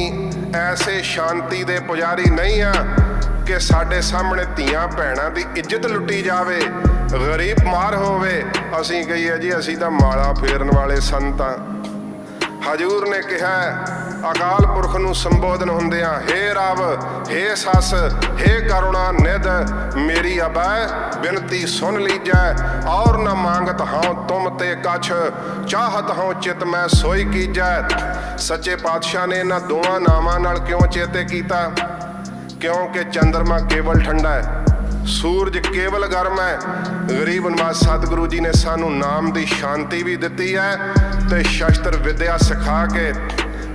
ऐसे शांति दे पुजारी नहीं हाँ कि साडे सामने धीआं भैणां दी इज्जत लुटी जावे, गरीब मार होवे, असी कहिए जी असी तो माला फेरन वाले संत हाँ। हजूर ने कहा अकाल पुरख नूं संबोधन हुंदियां, हे रब, हे सस, हे करुणा निध, मेरी अबै बिनती सुन लीजै। और न मांगत हाँ तुम ते कछ, चाहत हाँ चित मैं सोई कीजै। सच्चे पातशाह ने इन्हां दोवां नामां नाल क्यों चेते कीता? क्योंकि चंद्रमा केवल ठंडा है, सूरज केवल गर्म है। गरीब नवाज सतगुरु जी ने सानू नाम की शांति भी दी है, ते शस्त्र विद्या सिखा के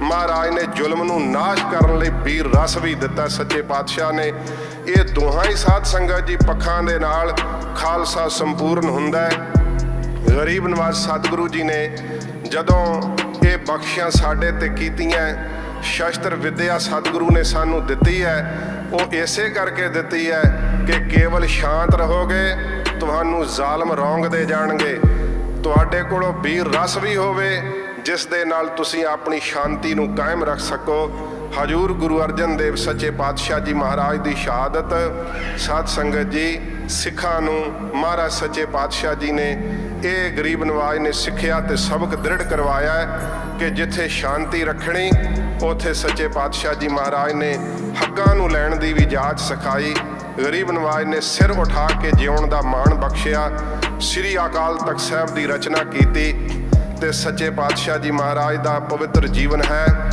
महाराज ने जुल्म नू नाश करने लई वीर रस भी दिता। सच्चे पातशाह ने ये दोहां ही साध संगत जी पक्षां दे नाल खालसा संपूर्ण हुंदा है। गरीब नवाज सतगुरु जी ने जदों ये बख्शियां साडे ते कीतियां, शस्त्र विद्या सतगुरु ने सानू दिती है, वो इसे करके दिती है कि केवल शांत रहोगे, तुहानू जालम रौंग दे जाणगे। तुहाडे कोलों वीर रस भी होवे जिस दे नाल तुसीं अपनी शांति नू कायम रख सको। हजूर गुरु अर्जन देव सच्चे पातशाह जी महाराज की शहादत साध संगत जी सिखां नू महाराज सच्चे पातशाह जी ने ये गरीब नवाज ने सिक्ख्या ते सबक दृढ़ करवाया है कि जिथे शांति रखनी उथे सच्चे पातशाह जी महाराज ने हक्कां नू लैण दी भी जाच सिखाई। गरीब नवाज ने सिर उठा के जिउण दा माण बख्शिया। श्री अकाल तख्त साहब की रचना की ਤੇ ਸੱਚੇ ਪਾਤਸ਼ਾਹ ਜੀ ਮਹਾਰਾਜ ਦਾ ਪਵਿੱਤਰ ਜੀਵਨ ਹੈ।